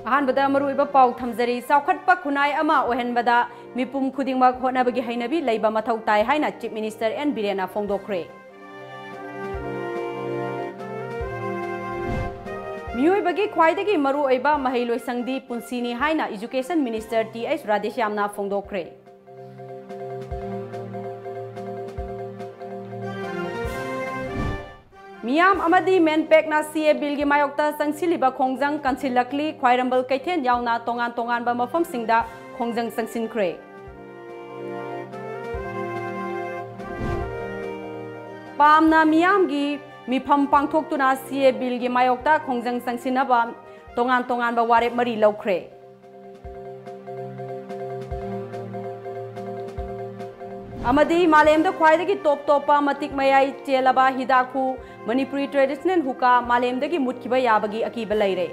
अहानबदा मरुइबा पाउ थमजरी साउखटपा खुनाय अमा ओहेनबदा मिपुम खुदिंगमक होनाबगी हैनबी लैबा मथौ ताय हाइना चीफ मिनिस्टर एन बिरेना फोंदोखरे मियोइबगी ख्वाइदगी मरुइबा महैलोइसंगदी पुंसिनी हाइना एजुकेशन मिनिस्टर टी.एच. राधेश्यामना फोंदोखरे मियाम अमदी मेनपेकना सीए बिल की मायोक्ता संगसिलिबा खोंजंग कंसिलकली ख्वाइरंबल कैथेन यावना तोंगान तोंगानबा मफमसिंगदा खोंजंग संगसिनख्रे पामना मियामगी मिफम पांगथोक्तुना सीए बिल की मायोक्ता खोंजंग संगसिनबा तोंगान तोंगानबा वारेप मरी लौख्रे अमदी मालेमदा ख्वाइदगी टॉप टॉपा मतिक मयाई चेलबा हिदाखु मणिपुरी ट्रेडिशनल हुका मालेमदगी मुटखिबा याबगी अकीबा लैरे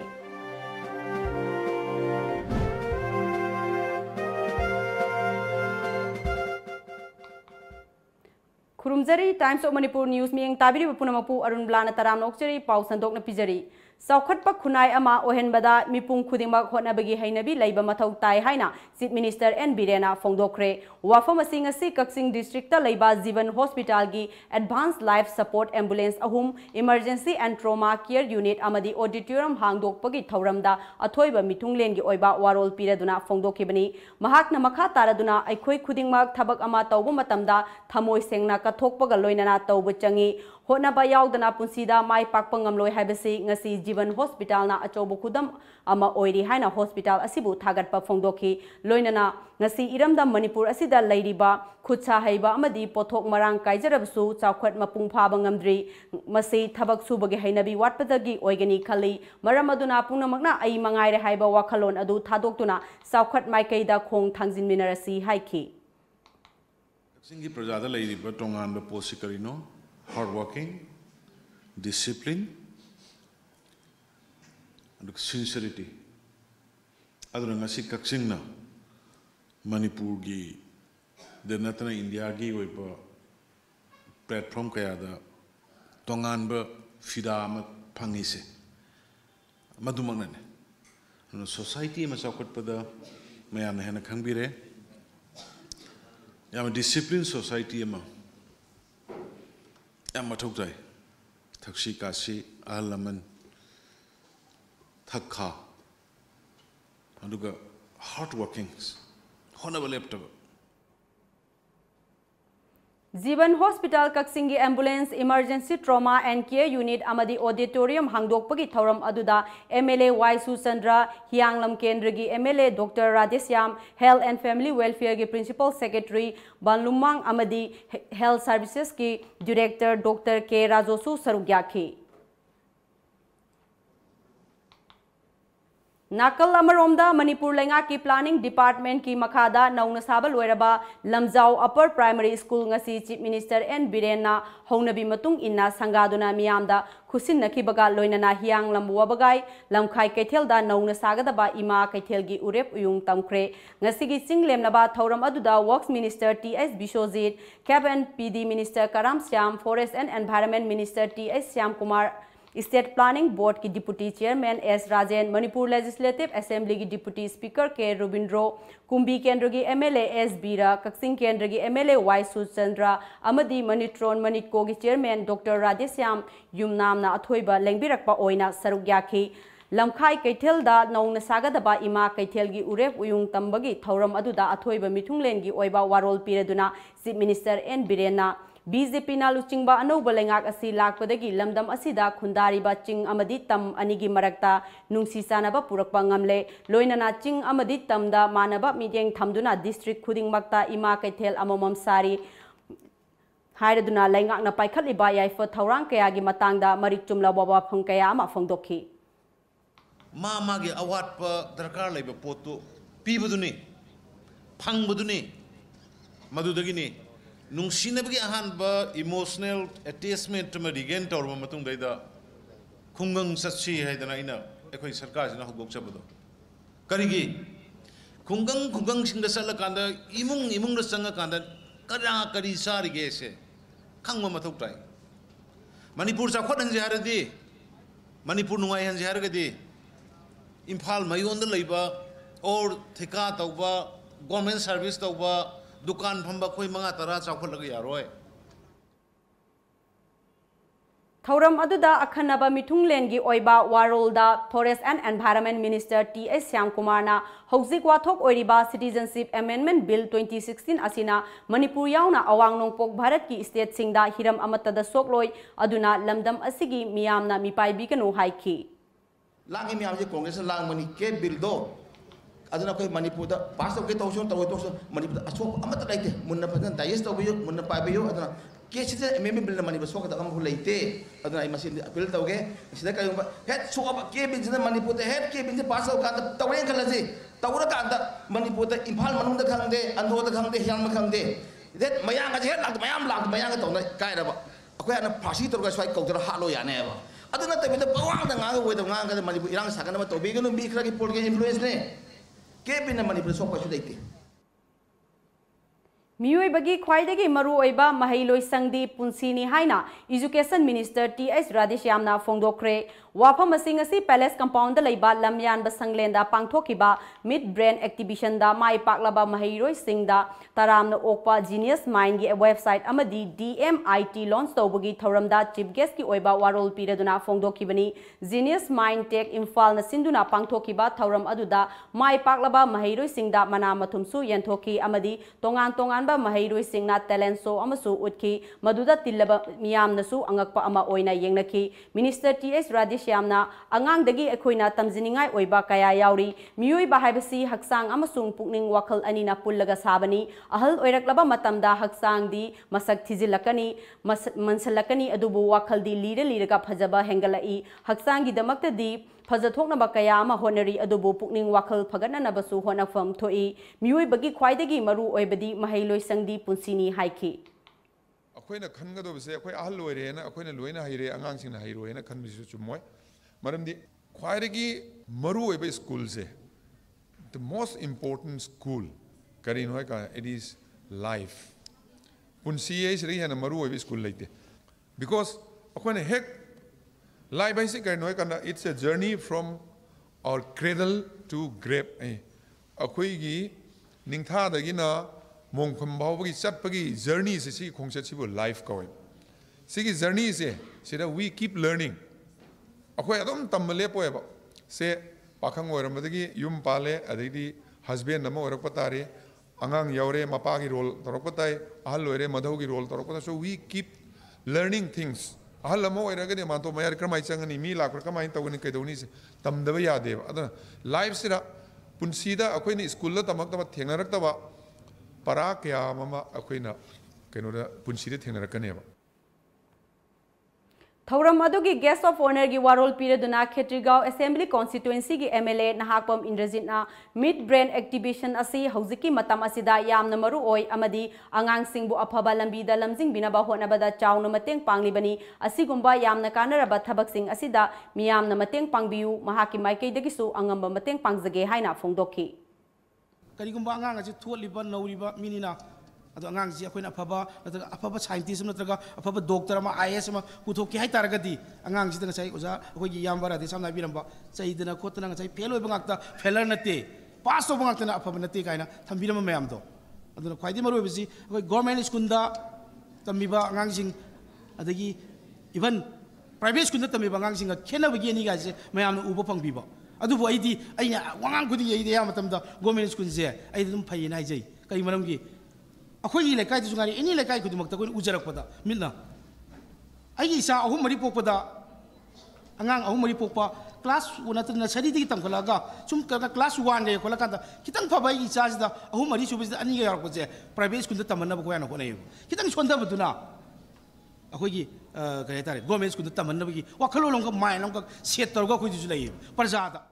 खुरुमजरी टाइम्स ऑफ मणिपुर न्यूज मियंग ताबिरिबा पुनमपु अरुणबलाना तराम नोक्चरी पाउ संदोकना पिजरी साउखटपा खुनाय अमा ओहेनबदा मिपुंग खुदिंगमक होनाबगी हैनबी लैबा मथौ ताय हाइना चीफ मिनिस्टर एन बिरेना फोंदोखरे वाफम असिंग असि कक्सिंग डिस्ट्रिक्ट लैबा जीवन हॉस्पिटल की एडवांस लाइफ सपोर्ट एम्बुलेंस अहुम emergency and trauma care unit अमदी ऑडिटोरियम हांगदोकपगी थौरमदा अथोइबा मिथुंगलेनगी ओइबा वारोल पिरदुना फोंदोखिबनी महाकना मखा तारदुना अखोइ खुदिंगमक थबक अमा तौबा मतमदा थमोइ सेंगना कथोकपगा लोइनना तौबा चंगी होनबा यावदना पुंसीदा माय पाकपा ngamloi haibasi ngasi Jiwan hospital ना अचौब खुदम अमा ओइरी हाइना हॉस्पिटल असिबु थागटपा फोंदोखी लोइनना ngasi इरमदा मणिपुर असिदा लैरिबा खुदसा हैबा अमदी पोथोक मरांग काइजरबसु चावखट मपुंग फाबा ngamdri मसी थबक सुबगे हैनबी वाटपदगी ओइगनी खली मरम अदुना पुंगनमकना अई मंगाइरे हाइबा वाखलोन अदु थादोक्तुना चावखट माइकैदा खोंग थांजिनमिनरसी हाइखी सिंगी प्रजादा लैरिबा तोंगानबा पोसि करिनो hard working, discipline, and sincerity. Aduna ngasi kaksingna Manipur gi denatana India gi oiba platform kaya da tonganba fida ama phangise madumangne no society ma sakot pada mayam na hena khangbire yam discipline society ma Amatuktai, Taksi Kasi, Alaman, Takha, and hard workings, honorable laptop. Jiwan hospital कक्सिंगी ambulance emergency trauma and care unit अमदी auditorium हांगदोकपगी थौरम अदुदा MLA Y Suchandra Hiyanglam केंद्र की MLA doctor Radheshyam health and family welfare की principal secretary बालुमांग अमदी हेल्थ सर्विसेज की डायरेक्टर डॉक्टर के राजोसु सरुग्याखी नाकल अमरोमदा मणिपुर लेंगा की प्लानिंग डिपार्टमेंट की मखादा नौना साबा लोइरबा Lamjao upper primary school ngasi chief minister N बिरेना हौनबी मतुंग इन्ना संगादुना मियामदा खुसिननखिबगा लोइनना हियांग लमबुवाबगाई लमखाई कैथेलदा नौना सागदबा इमा कैथेलगी उरेप उयुंग तमख्रे ngasi gi chinglemnaba thauram aduda works minister T.S.. बिशोजीत cab and PD minister कराम Shyam forest and environment minister T.S.. Shyam Kumar state planning board की deputy chairman S Rajen Manipur legislative assembly की डिप्टी स्पीकर के रुबिंद्रो कुंभी केंद्र की एमएलए एस बीरा कक्सिंग केंद्र की एमएलए वाई सुचंद्र अमदी मणिट्रोन मणिको की चेयरमैन डॉक्टर राधेश्याम युमनामना अथोइबा लेंबिरकपा ओइना सरुक याखी लमखाई कैथेलदा नौना सागदबा इमा कैथेलगी उरेप उयुंग तंबगी थौरम अदुदा अथोइबा मिथुंगलेनगी ओइबा वारोल पिरदुना चीफ मिनिस्टर एन बिरेना बीजेपी ना लुचिंगबा अनौबा लेंगाक असि लाकपदगी लमदम असिदा खुंदारिबा चिंग अमदी तम अनिगी मरक्ता नुंसी चानबा पुरकपा ngamle लोइनना चिंग अमदी तमदा मानबा मिदेंग थमदुना डिस्ट्रिक्ट खुदिंगमक्ता इमा कैथेल अममम सारी हाइरदुना लेंगाकना पाइखलिबा याइफ थौरांग कयागी मतंगदा मरिक चुमला बाबा फंग कया अमा फंगदोखी मागे अवाटपा दरकार लेबा पोतो पीबदुनी फंगबदुनी मदुदगिनी नुंसिनबगी अहानबा इमोशनल अटैचमेंट मा रिगेन तौरबा मतुंग दैदा खुंगंग सच्ची हैदना इना एखोई सरकार सिना हगोकचबदो करिगी खुंगंग सिंग सल्ला कांदा इमुंग द संग कांदा करा करी सारिगे से खंगमा मथौ ताई मणिपुर चाखोट हंजे हारदी मणिपुर नुंगाई हंजे हारगदी इम्फाल मयोंद लेबा और ठेका तौबा गवर्नमेंट सर्विस तौबा दुकान फंबा कोई मंगा तरा चावखलग यारोय थौरम अदुदा अखनबा मिथुंगलेंगी ओइबा वारोलदा forest and environment minister T.S.. Shyamkumar ना हौजिक वाथोक ओइरिबा सिटीजनशिप अमेंडमेंट बिल 2016 असिना मणिपुर यावना अवांग नोंपोक भारत की स्टेट सिंगदा हिरम अमतदा सोकलोय अदुना लमदम असिगी मियामना मिपाइबिकनो हाइखी लांगी मियाम जे कांग्रेस लांग मनी के बिल दो अदुना कोई मणिपुर दा पास तो के तोसो मणिपुर अशोक अमत लाइते मुन्ना फजन डाइजेस्ट तोबियो मुन्ना पाइबियो अदुना केस से एमएमए बिल मणिपुर सोक दा हम लेते अदुना आई मसिन अपील तोगे सिदा कय हेड सोक के बिल से मणिपुर दा हेड के बिल से पास का तवरे खलजे तवरा का मणिपुर दा इम्फाल मनुंग दा खंगदे अंधो दा खंगदे हियाम दा खंगदे देट मयांग हेड लाग मयांग तोना कायरबा अखोय अना फासी तोरगा स्वाइ कौदरा हालो यानेबा अदुना तबिदा पवांग दा ngang वेद ngang का मणिपुर इरांग सागन म तोबिगनो मी खरा की पोलिटिकल इन्फ्लुएंस ने के बिन मणिपुर सोक पासु दैते मियोइबगी ख्वाइदगी मरु ओइबा महिलोइ संगदी पुंसीनी हाइना एजुकेशन मिनिस्टर टी.एस. राधेश्यामना फोंदोखरे वाफम असी पैलेस कंपाउंड लैबा लमयान संगलेंदा पांथोखिबा मिड ब्रेन एक्टिबिशन दा माइ पाकलाबा महिरोइ सिंगदा तरामना ओकपा जीनियस माइंड की वेबसाइट अमदी DMIT लॉन्च तौबगी थौरमदा चीफ गेस्ट की ओइबा वारोल पीरदुना फोंदोखिबनी जीनियस माइंड टेक इम्फाल न सिंदुना पांथोखिबा थौरम अदुदा माइ पाकलाबा महिरोइ सिंगदा मना मथुमसु यंथोखी अमदी तोंगान तोंगान महिरोइ सिंगना टैलेंट शो अमसु उठकी मदुदा तिल्लबा मियामनसु अंगकपा अमा ओइना येंगनखी मिनिस्टर टी.एस. राधेश्यामना अंगांगदगी अखोइना तमजिनिंगाई ओइबा कया याउरी मियोइबा हाइबसी हक्सांग अमसुंग पुकनिंग वखल अनिना पुल्लगा साबनी अहल ओइरक्लबा मतमदा हक्सांगदी मसक थिजिलकनी मनसलकनी अदुबु वखलदी लीरगा फजबा हेंगलाई हक्सांगी दमक्तदी फजथोकनबा कया अमा होनरी अदुबु पुकनिंग वखल फगननबसु होनफम थोई मियोइबगी ख्वाइदगी मरु ओइबदी महिलोइ संगदी पुंसीनी हाइखी अखोइना खनगदोबसे अखोइ अहल लोइरेना अखोइना लोइना हाइरे आंगांसिंगना हाइरोइना खनबिसु चुमोय मरमदी ख्वाइदगी मरु ओइबे स्कूल से द मोस्ट इंपोर्टेंट स्कूल करिन होय का इट इज लाइफ पुंसी ए सरी हना मरु ओइबे स्कूल लेते बिकॉज अखोइना हेक लाइफ है कहीं इट्स ए जर्नी फ्रॉम और क्रेडल टू ग्रेप अखोगी निंथादगिना मोंफम भावगी चटपगी जर्नी से खोंचत लाइफ कौन सिगी जर्नी से सिदा वी कीप लर्निंग अखोई अदम तम लेपोएब से पाखंग ओरमदगी युम पाले अदगी हस्बैंड नम ओरप तारे अंगांग यौरे मपागी रोल तौरप ताई अहल लोरे मधौगी रोल तौरप so we keep learning things अहल ओरगने मातो मयार क्रमाई चंगनी मी लाकर कमाई तौगनी कैदौनी से तमदब यादेब अदना लाइफ सिरा पुंसीदा अखोइना स्कूल तमक्तब थेंगनरक्तबा परा क्या ममा अखोइना कैनोदा पुंसीदे थेंगनरकनेबा थौरम अदुगी गेस्ट ऑफ ऑनर की वारोल पीरदुना खेत्रीगांव असेंबली कॉन्स्टिट्यूएंसी की MLA नहाकपम इंद्रजीतना मिड ब्रेन एक्टिवेशन असी हौजिकी मतम असिदा यामना मरु ओय अमदी आंगांग सिंगबु अफबा लंबीदा लमजिंग बिनाबा होनबदा चावना मतेंग पांगलिबनी असिगुंबा यामना कानरबा थबक सिंग असिदा मियामना मतेंग पांगबियु महाकी माइकेदगिसु अंगंबा मतेंग पांगजगे हाइना फोंदोखी करिगुंबा आंगांग असी थोलिबा नौरिबा मिनिना अदो आंगांग जी अखोइना अफबा साइंटिस्ट नत्रगा अफबा डॉक्टर अमा IAS अमा पुथोकी हाइ तारगदी आंगांग जिदना चाइ ओजा अखोइगी यामबरा दे सामना बिरंबा चाइदना खोतना चाइ फेल ओइबा ngakta फेलर नते पास ओबा ngakta अफबा नते काइना थंबिरम मयाम दो अदो ख्वाइदि मरु ओइबसी अखोइ गवर्नमेंट स्कूल दा तमिबा आंगांग जिंग अदगी इवन प्राइवेट स्कूल दा तमिबा आंगांग जिंग खेनबगी अनि गासे मयाम उबा फंगबिबा अदुबो आइदि आइना वांगांग गुदि आइदि या मतमदा गवर्नमेंट स्कूल जे आइदि दुम फैना हाइजै कई मरमगी अखोई लेकाई जुगारी एनी लेकाई खुदमक्ता कोई उजरकपदा मिलना आई इसा अहुम मरी पोकपदा अंगांग अहुम मरी पोकपा क्लास नतना सरी दी तमखलागा सुम क्लास 1 गे खोलकांदा कितंग फबाई इचाजदा अहुम मरी सुबिस अनि गे यारकपजे प्राइवेट स्कूल तमन्नब को याना कोनै कितंग सोंदबदुना अखोई कहे तारे गवर्नमेंट स्कूल तमन्नबगी वखलोलंग माइलंग सेट तौरगा खोइदुसु लई प्रजादा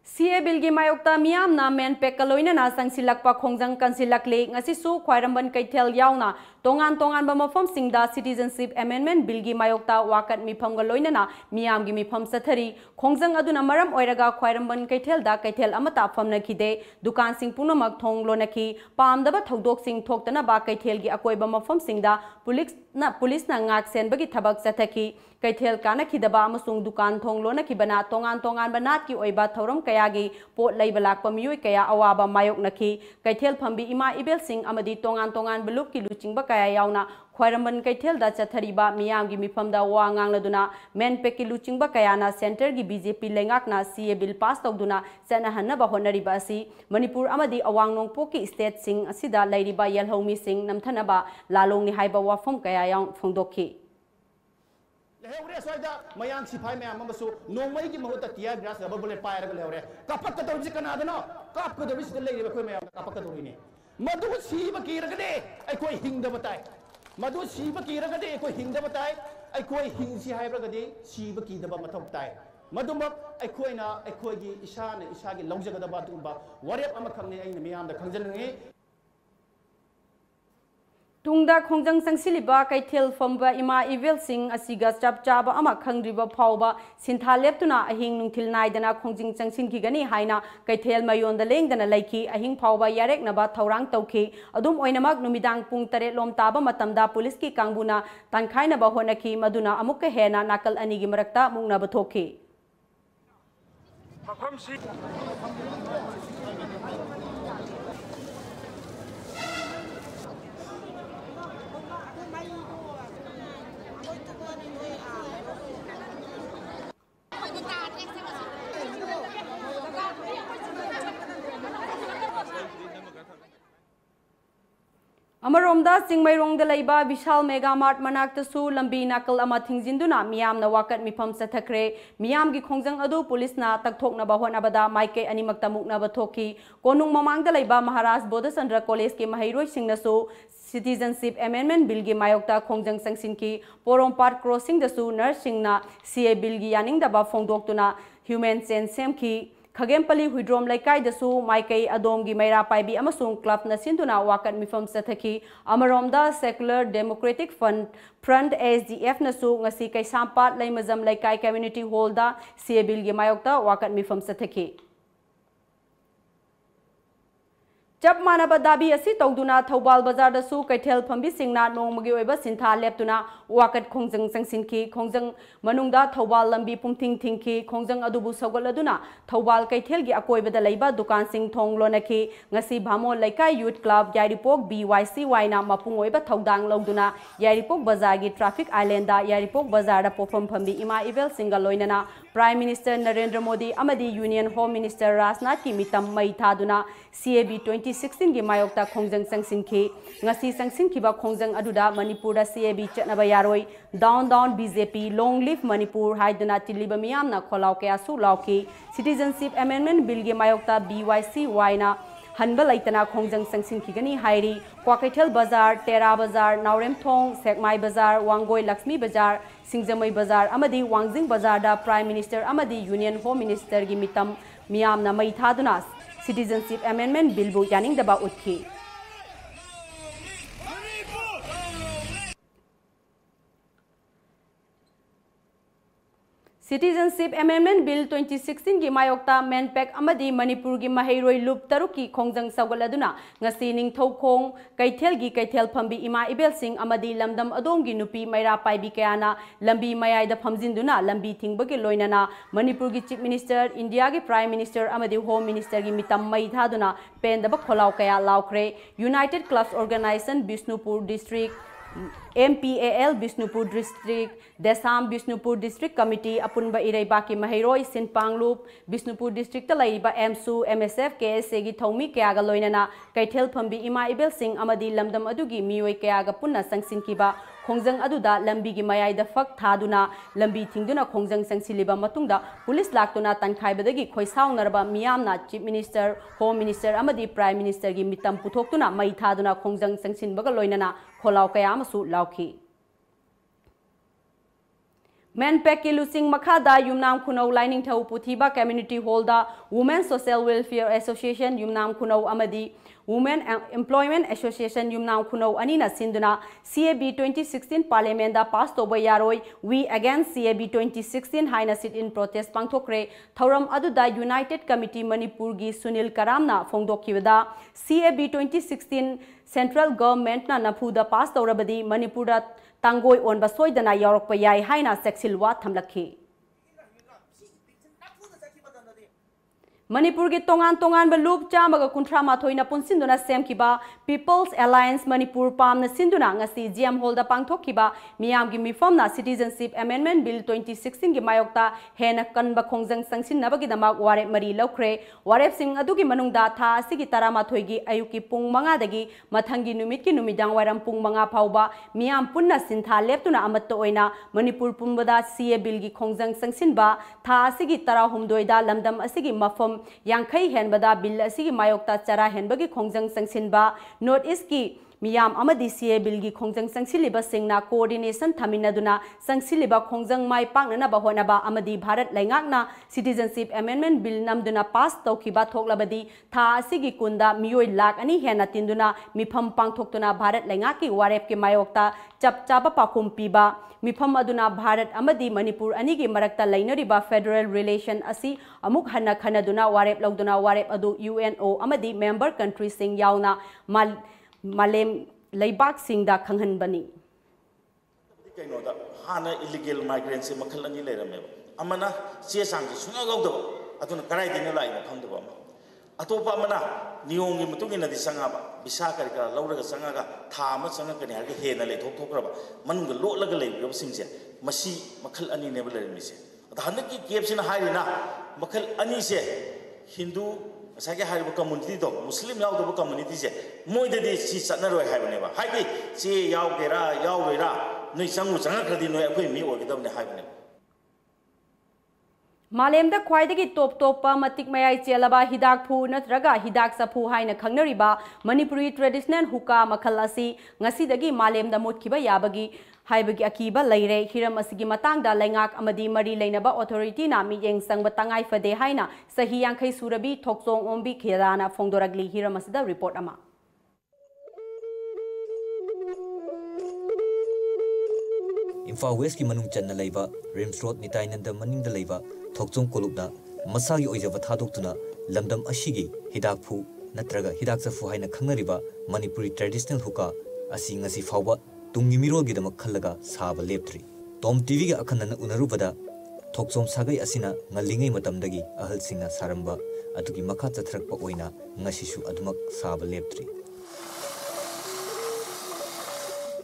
CA बिल की मायोक्ता मियाम ना मेन पेकलोइना ना संगसिलकपा खोंजंग कंसिलकले ngasisu khwairamban kaithel yauna tongan tongan ba mafam singda citizenship amendment bill gi mayokta wakat mifam ga loina na miyam gi mifam sathari khongjang aduna maram oiraga khwairamban kaithel da kaithel amata famna khide dukan sing punamak thong lonaki pamdaba thodok sing thoktana ba kaithel gi akoi ba mafam singda police na ngak sen bagi thabak sathaki kaithel kanakidaba amasung dukan thong lonakibana tongan banat ki oiba thorom kayagi pot leiba lakpa miyoi kaya awaba mayok nakhi kaithel phambi ima ibel sing amadi tongan belup ki luchingba kaya yauna khwairamban kaithel da chathariba miyam gi mifamda wa ngangladuna men peki luchingba kayana center gi BJP lengakna CA bill pass tawduna chana hanna ba honariba asi Manipur amadi awang nongpo ki state sing asida lairiba yelhomi sing namthanaba lalong ni haiba wafam kaya yang phongdokhi लेवरे सोइदा मयान सिफाई में आमबसु नोंमई की महूत तिया gas rubber bullet पायर लेवरे कपक कदोबि कनादनो कप कदोबि सिद लेरिबे कोइ मयाम कपक कदोबिने मधु सीब कीरगदे आई कोई हिंग बताय मधु सीब कीरगदे कोई हिंग बताय आई कोई हिंसी हाइब्रगदे सीब कीदब मथौ ताय मधुमक अखोइना अखोइगी इशाने इशागी लौजगदबा दुबा वरेप अमा खंगने आई मयाम the खंजलंगे Tungda khongjang sangsiliba kaithel famba ima evil sing asiga chap chaba ama khangriba phawba sintha leptuna ahing nungthil naidana khongjing changsin ki gani haina kaithel mayon da lengdana laiki ahing phawba yarek naba thaurang tawki adum oinamak numidang pung 8 lom taba matamda police ki kangbuna tankhaina ba honaki maduna amukka hena nakal ani gi marakta mungna bathoki Amaromda Singmairong Laiba Vishal Mega Mart Manaktasu Lambi Nakal Ama Thingjinduna Miyam na wakat mifam sathakre Miyam gi khongjang adu police na takthokna ba honabada maike animakta mukna bathoki konung mamangda laiba Maharaj Bodhasandra College ke mahairoi singnasu Citizenship Amendment Bill gi mayokta khongjang sangsin ki Porompat Crossing dasu nursing na CA Bill gi yaning da ba phongdoktuna Human Chain Sem ki Khagempali Huidrom Laikai dasu Maikai Adom gi Maira Paibi amasung club na sinduna wakat mifam sathaki Amaromda Secular Democratic Front SDF nasu ngasi kai sampat laimazam Laikai Community Hall da CA Bill gi mayokta wakat mifam sathaki Chap manaba dabi asi tawduna Thobal Bazar da su kaithel phambi singna nongmagi oiba sintha leptuna wakat khongjang sangsinki khongjang manungda Thobal lambi pumthing thingki khongjang adubu sagoladuna Thobal kaithel gi akoiba da leiba dukan sing thong lonaki ngasi bhamo laikai youth club Yaripok BYCY na mapung oiba thodang logduna Yaripok Bazar gi traffic island da Yaripok Bazar da pofam phambi ima evel singa loinana Prime Minister Narendra Modi amadi Union Home Minister Rajnath ki mitam mai thaduna CAB 2016 gi mayokta khongjang sangsin ki ngasi sangsin ki ba khongjang aduda Manipur da CAB chatnaba yaroi down BJP long live Manipur haiduna tiliba miyam na kholaw kaya su lawki Citizenship Amendment Bill gi mayokta BYCY na Hanba laitana khongjang sangsin ki gani hairi Kwakaithel Bazar Tera Bazar Naurem Thong Sekmai Bazar Wangoi Lakshmi Bazar Singjamai Bazar amadi Wangjing Bazar da Prime Minister amadi Union Home Minister gi mitam miyam na mai thaduna Citizenship Amendment Bill bu yaning daba utkhi Citizenship Amendment Bill 2016 gi mayokta Menpak amadi Manipur gi mahairoi loop taruki khongjang sagoladuna ngasi ningthaukhong kaithel gi kaithel phambi ima ibel sing amadi lamdam adom gi nupi maira paibi kayana lambi mayai da phamjinduna lambi thingbagi loinana Manipur gi Chief Minister India gi Prime Minister amadi Home Minister gi mitam mai thaduna pendaba kholaw kaya lawkhre United Clubs Organization Bishnupur District MPAL Bishnupur District Desam Bishnupur District Committee Apunba Iraiba ki Mahairoi Sinpanglup Bishnupur District Laiba MSU MSF KSA gi Thomi Kyaga Loinana Kaithel Phambi Ima Ibel Singh amadi lamdam adugi miyoi Kyaga punna sangsin kiba khongjang aduda lambi gi mayai da fak thaduna lambi thingduna khongjang sangsiliba matungda police laktuna tankhai khoisau narba miyamna Chief Minister Home Minister amadi Prime Minister gi mitam puthoktuna mai thaduna khongjang sangsin baga loinana kholaw kaya amasu lawki Menpak ki lusing makhada Yumnam Khunau Lining Thau Puthiba Community Hall da Women Social Welfare Association Yumnam Khunau amadi Women Employment Association Yumnam Khunau anina sinduna CAB 2016 Parliament da pass toba yaroi We Against CAB 2016 haina sit in protest pangthokre thoram aduda United Committee Manipur gi Sunil Karamna phongdokkibada CAB 2016 Central Government na nafuda pass torabadi Manipur da tangoi onba soidana yaurokpa yai haina seksilwa thamlakhi Manipur ki tongan loop chamaga kuntra mathoina punsinduna semkiba People's Alliance Manipur pamna sinduna ngasi GM holda pangthokkiba miyam gi mifamna Citizenship Amendment Bill 2016 gi mayokta hena kanba khongjang sangsinnaba gi damak warep mari lokre warep sing adugi manungda tha asigi taramathoi gi ayuki pung manga dagi mathangi numit ki numidang waram pung manga phauba miyam punna sintha leptuna amatta oina Manipur pumbada CA bill gi khongjang sangsinba tha asigi tara humdoida lamdam asigi mafam Yangkai henbada bill asigi mayokta chara henbagi khongjang sangsinba North East ki miyam amadi CA bill gi khongjang sangsiliba singna coordination thaminaduna sangsiliba khongjang mai pangnana ba honaba amadi Bharat laingakna Citizenship Amendment Bill namduna pass tawkiba thoklabadi tha asigi kunda miyoi lakh ani hena tinduna mifam pangthoktuna Bharat laingaki warep ki mayokta chapchaba pakhum piba mifam aduna Bharat amadi Manipur anigi marakta lainariba federal relation asi amuk hanna khanaduna warep logduna warep adu UNO amadi member countries sing yauna malem leibak singda khanghanbani kainoda hana illegal migrants makhal ani leirame amana che sang ji sunga gawdaba atuna karai dina lai ma khangdaba atopa amana niyong gi mutungina di sangaba bisa kari kara lauraga sangaga tha ma sanga kani har ge hena le thok thokraba manung lo laga lei yob singse masi makhal ani ne belermi se adhana ki kepsina hairina makhal ani se Hindu Sagi haribo community do Muslim yaw do community je moidadi si satnaroi haibane ba haidi si yaw gera yaw wera noi sangu sanga khadi noi akoi mi ogidabne haibane Malemda khwaidagi top matik mayai chelaba hidak phu natraga hidak saphu haina khangnariba Manipuri traditional hookah makhal asi ngasidagi malemda mutkiba yabagi haibagi akiba leire hiram asigi matangda laingak amadi mari leinaba authority na miyeng sangba tangai fade haina sahi yankhai surabi thokchong ombi khedana phongdoragli hiram asida report ama Imphal West ki manung channa leiba Rims Road nitainanda maningda leiba thokchong kolupna masagi oijaba thadoktuna lamdam ashigi hidak phu natraga hidak safu haina khangnariba Manipuri traditional hookah asi ngasi fawba tungi miro gi damak khallaga saba leptri tom TV ga akhanna unarubada thokchom sagai asina ngalingai matamdagi ahal singna saramba adugi makha chathrakpa oina ngasishu adumak saba leptri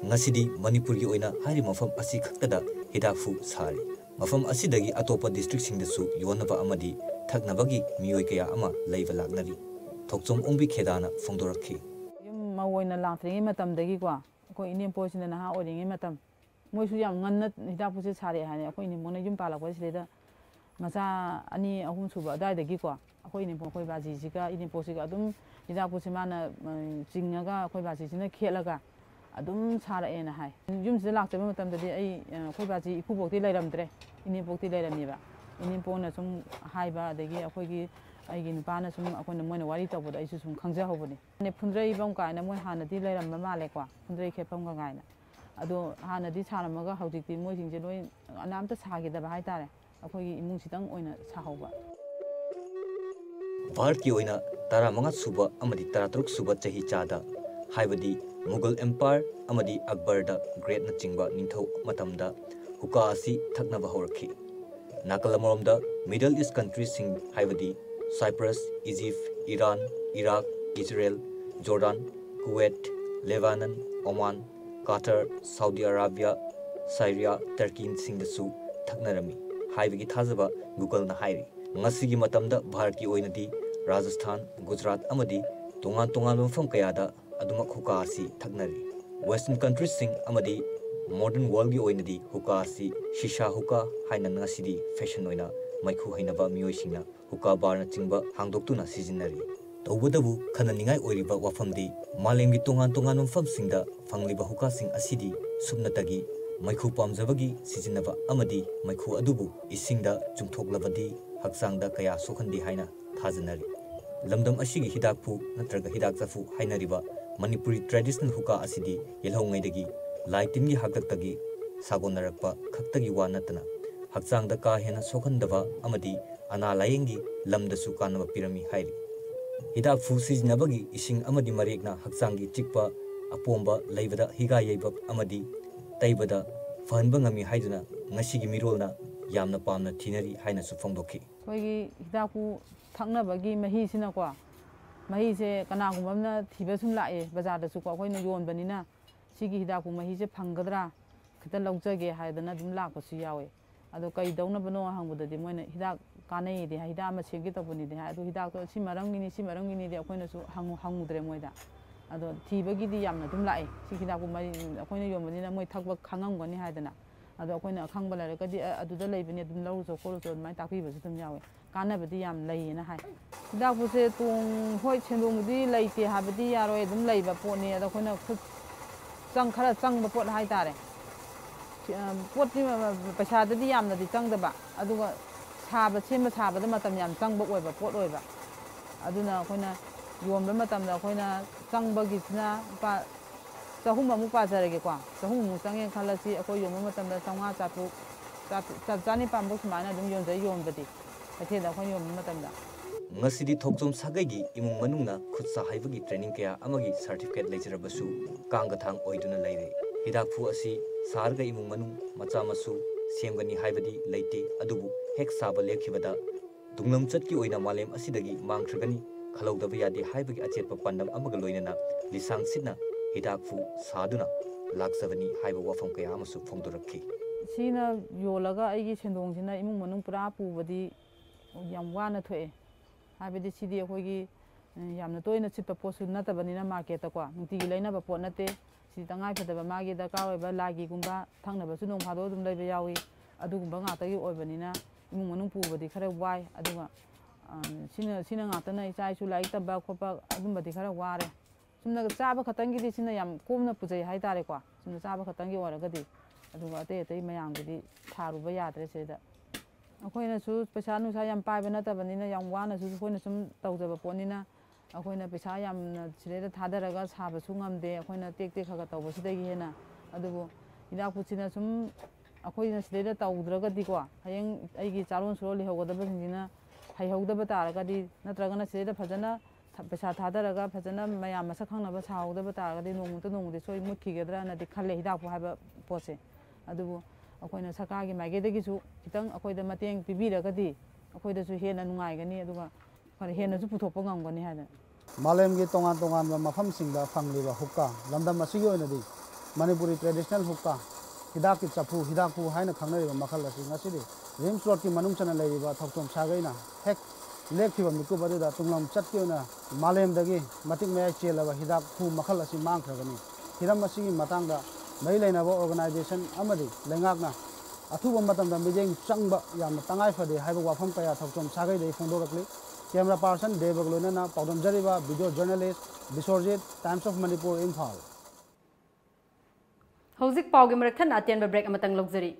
ngasidi Manipur gi oina hari mafam asi khaktada hidafu sari mafam asidagi atopa district singdasu yonaba amadi thaknabagi miyoi kaya ama leiba laknari thokchom ongbi khedana phongdorakhi yum mawoina lantringi matamdagi kwa ko inem posina na ha oringi matam moisu yam nganna hidapu se sare hane ko inem mona yum pala ko sida macha ani ahum suba dai dagi kwa ko inem ko koi baji siga inem posiga adum hidapu se mana jingaga koi baji sina khelaga adum sara ena hai yum se lak tabe matam dadi ai koi baji ipu bokti lairamdre inem bokti lairami ba inem pona sum haiba dagi akoi gi aigi nupana sum akona moina wari tawbada aisu sum khangja hobani ne phundrei bam kaina moi hanadi lairam male kwa phundrei khepam ga gaina ado hanadi saramaga hawjikti moi jingje loi anamta sagi da bai tare akoi gi imung sitang oina sahoba Bharat ki oina tara manga suba amadi tara truk suba chahi chada haibadi Mughal Empire amadi Akbar da great na chingba ningthau matamda hookah asi thaknaba horakhi nakalamoromda Middle East countries sing haibadi Cyprus, Egypt, Iran, Iraq, Israel, Jordan, Kuwait, Lebanon, Oman, Qatar, Saudi Arabia, Syria, Turkey singdasu thaknarami haibagi thazaba Google na hairi ngasigi matamda Bharat ki oinadi Rajasthan, Gujarat amadi tongan mafam kayada adumak hookah asi thaknari Western countries sing amadi modern world gi oinadi hookah asi shisha hookah haina ngasidi fashion oina maikhu hainaba miyoi singna hookah bar na chingba hangdoktuna sizinari tawbadabu khananingai oiriba wafamdi malemgi tongan mafam singda fangliba hookah sing asidi subnatagi maikhu pamjabagi sizinaba amadi maikhu adubu isingda chungthoklabadi haksangda kaya sokhandi haina thajanari lamdam ashigi hidakpu natraga hidak zafu hainariba Manipuri traditional hookah asidi yelhongaidagi laitingi hagdaktagi sagonarakpa khaktagi wa natana haksangda ka hena sokhandaba amadi ana layengi lamdasu kanaba pirami hairi hidak fu sizinabagi ising amadi marekna haksangi chikpa apomba leibada higa yeiba amadi ꯇꯩꯕꯗ ꯐꯍꯟꯕ ꯉꯝꯃꯤ ꯍꯥꯏꯗꯨꯅ ꯉꯁꯤꯒꯤ ꯃꯤꯔꯣꯜꯅ ꯌꯥꯝꯅ ꯄꯥꯝꯅ ꯊꯤꯅꯔꯤ ꯍꯥꯏꯅꯁꯨ ꯐꯣꯡꯗꯣꯛꯈꯤ꯫ ꯑꯩꯈꯣꯏꯒꯤ ꯍꯤꯗꯥꯛꯄꯨ ꯊꯛꯅꯕꯒꯤ ꯃꯍꯤꯁꯤꯅꯀꯣ ꯃꯍꯤꯁꯦ ꯀꯅꯥꯒꯨꯝꯕ ꯑꯃꯅ ꯊꯤꯕ ꯁꯨꯝ ꯂꯥꯛꯑꯦ ꯕꯖꯥꯔꯗꯁꯨꯀꯣ ꯑꯩꯈꯣꯏꯅ ꯌꯣꯟꯕꯅꯤꯅ ꯁꯤꯒꯤ ꯍꯤꯗꯥꯛꯄꯨ ꯃꯍꯤꯁꯦ ꯐꯪꯒꯗ꯭ꯔꯥ ꯈꯤꯇ ꯂꯧꯖꯒꯦ ꯍꯥꯏꯗꯅ ꯑꯗꯨꯝ ꯂꯥꯛꯄꯁꯨ ꯌꯥꯎꯋꯦ꯫ ꯑꯗꯣ ꯀꯩꯗꯧꯅꯕꯅꯣ ꯍꯪꯕꯗꯗꯤ ꯃꯣꯏꯅ ꯍꯤꯗꯥꯛ ꯀꯥꯟꯅꯩꯗꯤ ꯍꯥꯏ, ꯍꯤꯗꯥꯛ ꯑꯃ ꯁꯦꯝꯒꯦ ꯇꯧꯕꯅꯤꯗꯤ ꯍꯥꯏ, ꯑꯗꯣ ꯍꯤꯗꯥꯛꯇꯣ ꯁꯤ ꯃꯔꯝꯒꯤꯅꯤꯗꯤ ꯑꯩꯈꯣꯏꯅꯁꯨ ꯍꯪꯉꯨꯗ꯭ꯔꯦ ꯃꯣꯏꯗ꯫ ꯑꯗꯣ ꯊꯤꯕꯒꯤꯗꯤ ꯌꯥꯝꯅ ꯑꯗꯨꯝ ꯂꯥꯛꯑꯦ ꯁꯤ ꯍꯤꯗꯥꯛꯄꯨ ꯑꯩꯈꯣꯏꯅ ꯌꯣꯟꯕꯅꯤꯅ ꯃꯣꯏ ꯊꯛꯄ ꯈꯪꯉꯝꯒꯅꯤ ꯍꯥꯏꯗꯅ꯫ ꯑꯗꯣ ꯑꯩꯈꯣꯏꯅ ꯑꯈꯪꯕ ꯂꯩꯔꯒꯗꯤ ꯑꯗꯨꯗ ꯂꯩꯕꯅꯤ ꯑꯗꯨꯝ ꯂꯧꯔꯨꯆꯣ ꯈꯣꯠꯂꯨꯆꯣ ꯑꯗꯨꯃꯥꯏꯅ ꯇꯥꯛꯄꯤꯕꯁꯨ ꯑꯗꯨꯝ ꯌꯥꯎꯋꯦ꯫ ꯀꯥꯟꯅꯕꯗꯤ ꯌꯥꯝ ꯂꯩꯌꯦꯅ ꯍꯥꯏ꯫ ꯍꯤꯗꯥꯛꯄꯨꯁꯦ ꯍꯣꯏ ꯁꯦꯟꯗꯣꯡꯕꯨꯗꯤ ꯂꯩꯇꯦ ꯍꯥꯏꯕꯗꯤ ꯌꯥꯔꯣꯏ, ꯑꯗꯨꯝ ꯂꯩꯕ ꯄꯣꯠꯅꯤ꯫ ꯑꯗꯣ ꯑꯩꯈꯣꯏꯅ ꯈꯔ ꯆꯪꯕ ꯄꯣꯠ ꯍꯥꯏꯇꯥꯔꯦ꯫ ꯄꯣꯠꯇꯤ ꯄꯩꯁꯥꯗꯗꯤ ꯌꯥꯝꯅꯗꯤ ꯆꯪꯗꯕ, ꯑꯗꯨꯒ ꯁꯦꯝꯕ ꯁꯥꯕꯗ ꯃꯇꯝ ꯌꯥꯝ ꯆꯪꯕ ꯑꯣꯏꯕ ꯄꯣꯠ ꯑꯣꯏꯕ꯫ ꯑꯗꯨꯅ ꯑꯩꯈꯣꯏꯅ ꯌꯣꯟꯕ ꯃꯇꯝꯗ ꯑꯩꯈꯣꯏꯅ ꯆꯪꯕꯒꯤꯁꯤꯅ ꯂꯨꯄꯥ 100 ꯑꯃꯨꯛ ꯄꯥꯖꯔꯒꯦꯀꯣ, 100 ꯑꯃꯨꯛ ꯆꯪꯉꯦ ꯈꯜꯂꯁꯤ, ꯑꯩꯈꯣই ꯌꯣꯟꯕ ꯃꯇꯝꯗ 500 ꯆꯥꯇ꯭ꯔꯨꯛ ꯆꯅꯤꯄꯥꯟꯐꯧ ꯁꯨꯃꯥꯏꯅ ꯑꯗꯨꯝ ꯌꯣꯟꯕꯗꯤ ꯀꯩꯊꯦꯜꯗ ꯑꯩꯈꯣꯏꯅ ꯌꯣꯟꯕ ꯃꯇꯝꯗ꯫ ꯉꯁꯤꯗꯤ ꯊꯣꯛꯆꯣꯝ ꯁꯥꯒꯩꯒꯤ ꯏꯃꯨꯡ ꯃꯅꯨꯡꯅ ꯈꯨꯠ ꯁꯥ ꯍꯩꯕꯒꯤ ꯇ꯭ꯔꯦꯅꯤꯡ ꯀꯌꯥ ꯑꯃꯒꯤ ꯁꯔꯇꯤꯐꯤꯀꯦꯠ ꯂꯩꯖꯔꯕꯁꯨ ꯀꯥꯡꯒꯊꯥꯡ ꯑꯣꯏꯗꯨꯅ ꯂꯩꯔꯦ꯫ ꯍꯤꯗꯥꯛꯐꯨ ꯑꯁꯤ ꯁꯥꯔꯒ ꯏꯃꯨꯡ ꯃꯅꯨꯡ ꯃꯆꯥ ꯃꯁꯨ ꯁꯦꯝꯒꯅꯤ ꯍꯥꯏꯕꯗꯤ ꯂꯩꯇꯦ, ꯑꯗꯨꯕꯨ ꯍꯦꯛ ꯁꯥꯕ ꯂꯦꯞꯈꯤꯕꯗ ꯇꯨꯡꯂꯝꯆꯠꯀꯤ ꯑꯣꯏꯅ ꯃꯥꯂꯦꯝ ꯑꯁꯤꯗꯒꯤ ꯃꯥꯡꯈ꯭ꯔꯒꯅꯤ, ꯈꯜꯍꯧꯗꯕ ꯌꯥꯗꯦ ꯍꯥꯏꯕꯒꯤ ꯑꯆꯦꯠꯄ ꯄꯥꯟꯗꯝ ꯑꯃꯒ ꯂꯣꯏꯅꯅ ꯂꯤꯁꯥꯡ ꯁꯤꯠꯅ ꯍꯤꯗꯥꯛꯐꯨ ꯁꯥꯗꯨꯅ ꯂꯥꯛꯆꯕꯅꯤ ꯍꯥꯏꯕ ꯋꯥꯐꯝ ꯀꯌꯥ ꯑꯃꯁꯨ ꯐꯣꯡꯗꯣꯔꯛꯈꯤ꯫ ꯁꯤꯅ ꯌꯣꯜꯂꯒ ꯑꯩꯒꯤ ꯁꯦꯟꯗꯣꯡꯁꯤꯅ ꯏꯃꯨꯡ ꯃꯅꯨꯡ ꯄꯨꯔꯥ ꯄꯨꯕꯗꯤ ꯌꯥꯝ ꯋꯥꯅ ꯊꯣꯛꯑꯦ꯫ ꯍꯥꯏꯕꯗꯤ ꯁꯤꯗꯤ ꯑꯩꯈꯣꯏꯒꯤ ꯌꯥꯝꯅ ꯇꯣꯏꯅ ꯁꯤꯠꯄ ꯄꯣꯠꯁꯨ ꯅꯠꯇꯕꯅꯤꯅ ꯃꯥꯔꯀꯦꯠꯇꯀꯣ ꯅꯨꯡꯇꯤꯒꯤ ꯂꯩꯅꯕ ꯄꯣꯠ ꯅꯠꯇꯦ꯫ ꯁꯤ ꯇꯉꯥꯏꯐꯗꯕ ꯃꯥꯒꯤ ꯗꯔꯀꯥꯔ ꯑꯣꯏꯕ ꯂꯥꯏꯒꯤꯒꯨꯝꯕ ꯊꯛꯅꯕꯁꯨ ꯅꯣꯡ ꯐꯥꯗꯣꯛ ꯑꯗꯨꯝ ꯂꯩꯕ ꯌꯥꯎꯏ꯫ ꯑꯗꯨꯒꯨꯝꯕ ꯉꯥꯛꯇꯒꯤ ꯑꯣꯏꯕꯅꯤꯅ ꯏꯃꯨꯡ ꯃꯅꯨꯡ ꯄꯨꯕꯗꯤ ꯈꯔ ꯋꯥꯏ꯫ ꯑꯗꯨꯒ ꯁꯤꯅ ꯉꯥꯛꯇꯅ ꯏꯆꯥ ꯏꯁꯨ ꯂꯥꯏꯔꯤꯛ ꯇꯝꯕ ꯈꯣꯠꯄ ꯑꯗꯨꯝꯕꯗꯤ ꯈꯔ ꯋꯥꯔꯦ꯫ ꯆꯨꯝꯅ ꯆꯥꯕ ꯈꯛꯇꯪꯒꯤꯗꯤ ꯁꯤꯅ ꯌꯥꯝ ꯀꯣꯝꯅ ꯄꯨꯖꯩ ꯍꯥꯏꯇꯥꯔꯦꯀꯣ, ꯆꯨꯝꯅ ꯆꯥꯕ ꯈꯛꯇꯪꯒꯤ ꯑꯣꯏꯔꯒꯗꯤ꯫ ꯑꯗꯨꯒ ꯑꯇꯩ ꯃꯌꯥꯝꯒꯤꯗꯤ ꯊꯥꯔꯨꯕ ꯌꯥꯗ꯭ꯔꯦ ꯁꯤꯗ꯫ ꯑꯩꯈꯣꯏꯅꯁꯨ ꯄꯩꯁꯥ ꯅꯨꯡꯁꯥ ꯌꯥꯝ ꯄꯥꯏꯕ ꯅꯠꯇꯕꯅꯤꯅ ꯌꯥꯝ ꯋꯥꯅꯁꯨ ꯑꯩꯈꯣꯏꯅ ꯁꯨꯝ ꯇꯧꯖꯕ ꯄꯣꯠꯅꯤꯅ ꯑꯩꯈꯣꯏꯅ ꯄꯩꯁా ꯌꯥꯝꯅ ꯁꯤꯗꯩꯗ ꯊꯥꯗꯔꯒ ꯁꯥꯕꯁꯨ ꯉꯝꯗꯦ, ꯑꯩꯈꯣꯏꯅ ꯇꯦꯛ ꯈꯔ ꯇꯧꯕꯁꯤꯗꯒꯤ ꯍꯦꯟꯅ꯫ ꯑꯗꯨꯕꯨ ꯍꯤꯗꯥꯛꯄꯨꯁꯤꯅ ꯁꯨꯝ ꯑꯩꯈꯣꯏꯅ ꯁꯤꯗꯩꯗ ꯇꯧꯗ꯭ꯔꯒꯗꯤꯀꯣ ꯍꯌꯦꯡ ꯑꯩꯒꯤ ꯆꯥꯔꯣꯟ ꯁꯨꯔꯣꯟ ꯂꯩꯍꯧꯒꯗꯕꯁꯤꯡꯁꯤꯅ ꯍꯩꯍꯧꯗꯕ ꯇꯥꯔꯒꯗꯤ, ꯅꯠꯇ꯭ꯔꯒꯅ ꯁꯤꯗꯩꯗ ꯐꯖꯅ ꯄꯩꯁꯥ ꯊꯥꯗꯔꯒ ꯐꯖꯅ ꯃꯌꯥꯝ ꯃꯁꯛ ꯈꯪꯅꯕ ꯁꯥꯍꯧꯗꯕ ꯇꯥꯔꯒꯗꯤ ꯅꯣꯡꯃꯗꯤ ꯁꯣꯏ ꯃꯨꯠꯈꯤꯒꯗ꯭ꯔꯅꯗꯤ ꯈꯜꯂꯦ ꯍꯤꯗꯥꯛꯄꯨ ꯍꯥꯏꯕ ꯄꯣꯠꯁꯦ꯫ ꯑꯗꯨꯕꯨ ꯑꯩꯈꯣꯏꯅ ꯁꯔꯀꯥꯔꯒꯤ ꯃꯥꯏꯀꯩꯗꯒꯤꯁꯨ ꯈꯤꯇꯪ ꯑꯩꯈꯣꯏꯗ ꯃꯇꯦꯡ ꯄꯤꯕꯤꯔꯒꯗꯤ ꯑꯩꯈꯣꯏꯗꯁꯨ ꯍꯦꯟꯅ ꯅꯨꯡꯉꯥꯏꯒꯅꯤ, ꯑꯗꯨꯒ ꯍꯦꯟꯅꯁꯨ ꯄꯨꯊꯣꯛꯄ ꯉꯝꯒꯅꯤ ꯍꯥꯏꯗꯅ꯫ ꯃꯥꯂꯦꯝꯒꯤ ꯇꯣꯉꯥꯟ ꯇꯣꯉꯥꯟꯕ ꯃꯐꯝꯁꯤꯡꯗ ꯐꯪꯂꯤꯕ ꯍꯨꯛꯀꯥ, ꯂꯝꯗꯝ ꯑꯁꯤꯒꯤ ꯑꯣꯏꯅꯗꯤ ꯃꯅꯤꯄꯨꯔꯤ ꯇ꯭ꯔꯦꯗꯤꯁꯅꯦꯜ ꯍꯨꯛꯀꯥ, ꯍꯤꯗꯥꯛꯀꯤ ꯆꯐꯨ, ꯍꯤꯗꯥꯛꯄꯨ ꯍꯥꯏꯅ ꯈꯪꯅꯔꯤꯕ ꯃꯈꯜ ꯑꯁꯤ ꯉꯁꯤꯗꯤ ꯔꯤꯝꯁ ꯔꯣꯗꯀꯤ ꯃꯅꯨꯡ ꯆꯟꯅ ꯂꯩꯔꯤꯕ ꯊꯣꯛꯆꯣꯝ ꯁꯥꯒꯩꯅ ꯍꯦꯛ ꯂꯦꯞꯈꯤꯕ ꯃꯤꯀꯨꯞ ꯑꯗꯨꯗ ꯇꯨꯡꯂꯝꯆꯠꯀꯤ ꯑꯣꯏꯅ ꯃꯥꯂꯦꯝꯗꯒꯤ ꯃꯇꯤꯛ ꯃꯌꯥꯏ ꯆꯦꯜꯂꯕ ꯍꯤꯗꯥꯛꯄꯨ ꯃꯈꯜ ꯑꯁꯤ ꯃꯥꯡꯈ꯭ꯔꯒꯅꯤ꯫ ꯍꯤꯔꯝ ꯑꯁꯤꯒꯤ ꯃꯇꯥꯡꯗ ꯃꯔꯤ ꯂꯩꯅꯕ ꯑꯣꯔꯒꯅꯥꯏꯖꯦꯁꯟ ꯑꯃꯗꯤ ꯂꯩꯉꯥꯛꯅ ꯑꯊꯨꯕ ꯃꯇꯝꯗ ꯃꯤꯠꯌꯦꯡ ꯆꯪꯕ ꯌꯥꯝꯅ ꯇꯉꯥꯏ ꯐꯗꯦ ꯍꯥꯏꯕ ꯋꯥꯐꯝ ꯀꯌꯥ ꯊꯣꯛꯆꯣꯝ ꯁꯥꯒꯩꯗꯒꯤ ꯐꯣꯡꯗꯣꯔꯛꯂꯤ꯫ ꯀꯦꯃꯦꯔꯥ ꯄꯥꯔꯁꯟ ꯗꯦꯕꯒ ꯂꯣꯏꯅꯅ ꯄꯥꯎꯗꯝꯖꯔꯤꯕ video journalist Biswajit, Times of Manipur, Imphal. ꯍꯧꯖꯤꯛ ꯄꯥꯎꯒꯤ ꯃꯔꯛ ꯊꯟꯅ ꯑꯇꯦꯟꯕ ꯕ꯭ꯔꯦꯛ ꯑꯃꯇꯪ ꯂꯧꯖꯔꯤ꯫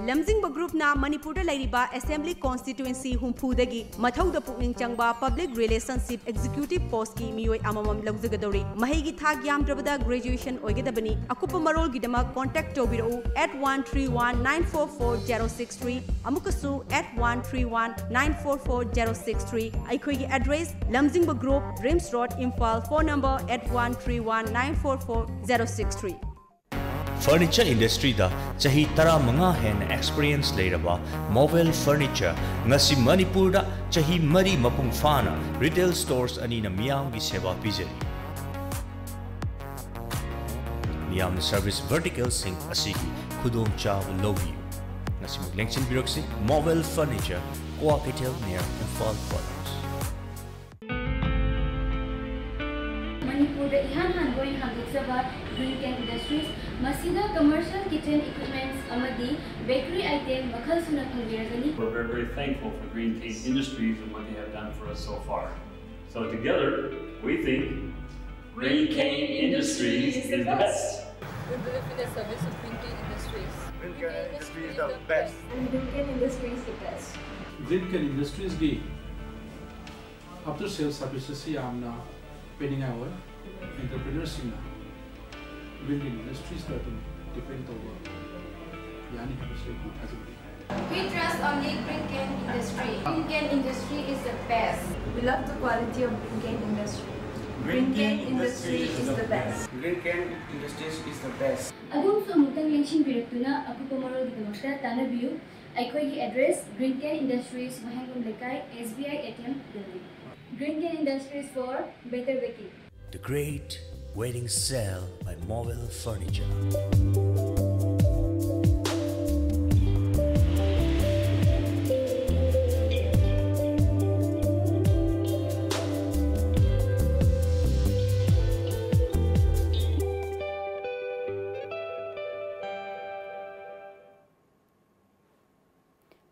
ꯂꯝꯖꯤꯡꯕ ꯒ꯭ꯔꯨꯞꯅ ꯃꯅꯤꯄꯨꯔꯗ ꯂꯩꯔꯤꯕ ꯑꯦꯁꯦꯝꯕ꯭ꯂꯤ ꯀꯣꯟꯁꯇꯤꯇ꯭ꯌꯨꯑꯦꯟꯁꯤ 60ꯗꯒꯤ ꯃꯊꯧꯗ ꯄꯨꯛꯅꯤꯡ ꯆꯪꯕ ꯄꯕ꯭ꯂꯤꯛ ꯔꯤꯂꯦꯁꯟꯁꯤꯞ ꯑꯦꯛꯖꯤꯀ꯭ꯌꯨꯇꯤꯕ ꯄꯣꯁꯠꯀꯤ ꯃꯤꯑꯣꯏ ꯑꯃꯃꯝ ꯂꯧꯖꯒꯗꯧꯔꯤ꯫ ꯃꯍꯩꯒꯤ ꯊꯥꯛ ꯌꯥꯝꯗ꯭ꯔꯕꯗ ꯒ꯭ꯔꯦꯖꯨꯑꯦꯁꯟ ꯑꯣꯏꯒꯗꯕꯅꯤ꯫ ꯑꯀꯨꯞꯄ ꯃꯔꯣꯜꯒꯤꯗꯃꯛ ꯀꯣꯟꯇꯦꯛ ꯇꯧꯕꯤꯔꯛꯎ 8131944063 ꯑꯃꯨꯛꯀꯁꯨ 8131944063꯫ ꯑꯩꯈꯣꯏꯒꯤ ꯑꯦꯗ꯭ꯔꯦꯁ ꯂꯝꯖꯤꯡꯕ group, RIMS road, Imphal. Phone number 8131944063꯫ Furniture industry दा चाही 15 हेन एक्सपीरियंस लेरबा मोवेल फर्नीचर ngasi मणिपुर दा चाही मरी मपुंग फाना रिटेल स्टोर्स अनि न मियाम की सेवा पिजरी। मियाम सर्विस वर्टिकल सिंह असिगी खुदों चाव लोबियो ngasi मुगलेंगचिन बिरक्सी मोवेल फर्नीचर कोआ कैथल नियर इम्फाल प्रोडक्ट्स। मणिपुर दा इहान हानगोइन हांदोक्सबा ग्रीन कैन इंडस्ट्रीज मसीदा कमर्शियल किचन इक्विपमेंट्स अमदी बेकरी आइटम मखल सुना फंगिरगनी। We're very, very thankful for Green Cane Industries and what they have done for us so far. So together, we think Green Cane Industries is the best. We believe in the service of Green Cane Industries. Green Cane Industries is the best. And Green Cane Industries is the best. Green Cane Industries gi after sales services si amna pending hour entrepreneurs sing Green Cane Industries that depend over yani have say good as We trust only Green Cane Industry. Green Cane Industry is the best. We love the quality of Green Cane Industry. Green Cane Industries industry is the best. Green Can Industries is the best. Adum samutang lenshin biratuna apupa marol gidamakta tanabiyu. Aikoigi address Green Can Industries Mahangum Lekai SBI ATM building. Green Can Industries for better baking. The Great Wedding Sale by Mobile Furniture.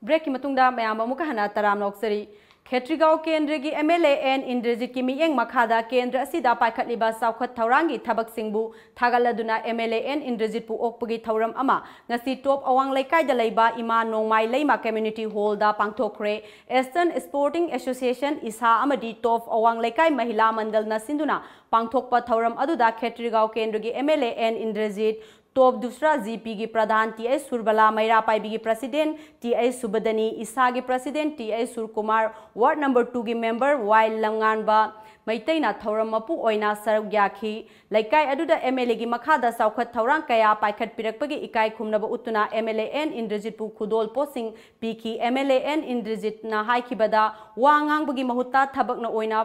Break ki matungda mayam amuka hana taram noksari Khetrigao Kendra gi MLA and Indrajit ki miyeng makhada Kendra asida paikhatliba saukhat thaurangi thabak singbu thagaladuna MLA and Indrajit pu okpagi thauram ama ngasi top awang laikai da leiba ima nongmai leima community hall da pangthokre Eastern Sporting Association isa amadi top awang laikai mahila mandal na sinduna pangthokpa thauram aduda Khetrigao Kendra gi MLA and Indrajit Top दूसरा GP की प्रधान T S Surbala मैरा पाइबी की president T S सुबदनी इसा की president T S Surkumar ward number 2 की member Y लंगानबा मैतैना थौरम मपु ओइना सरग याखी लैकाय अदुदा MLA की मखादा साउखत थौरांग कया पाइखत पिरकपगी इकाय खुमनब उतुना एमएलए एन इंद्रजित पु खुदोल पोसिंग पीखी एमएलए एन इंद्रजित ना हाइखिबदा वांगांगबगी महुत्ता थबकना ओइना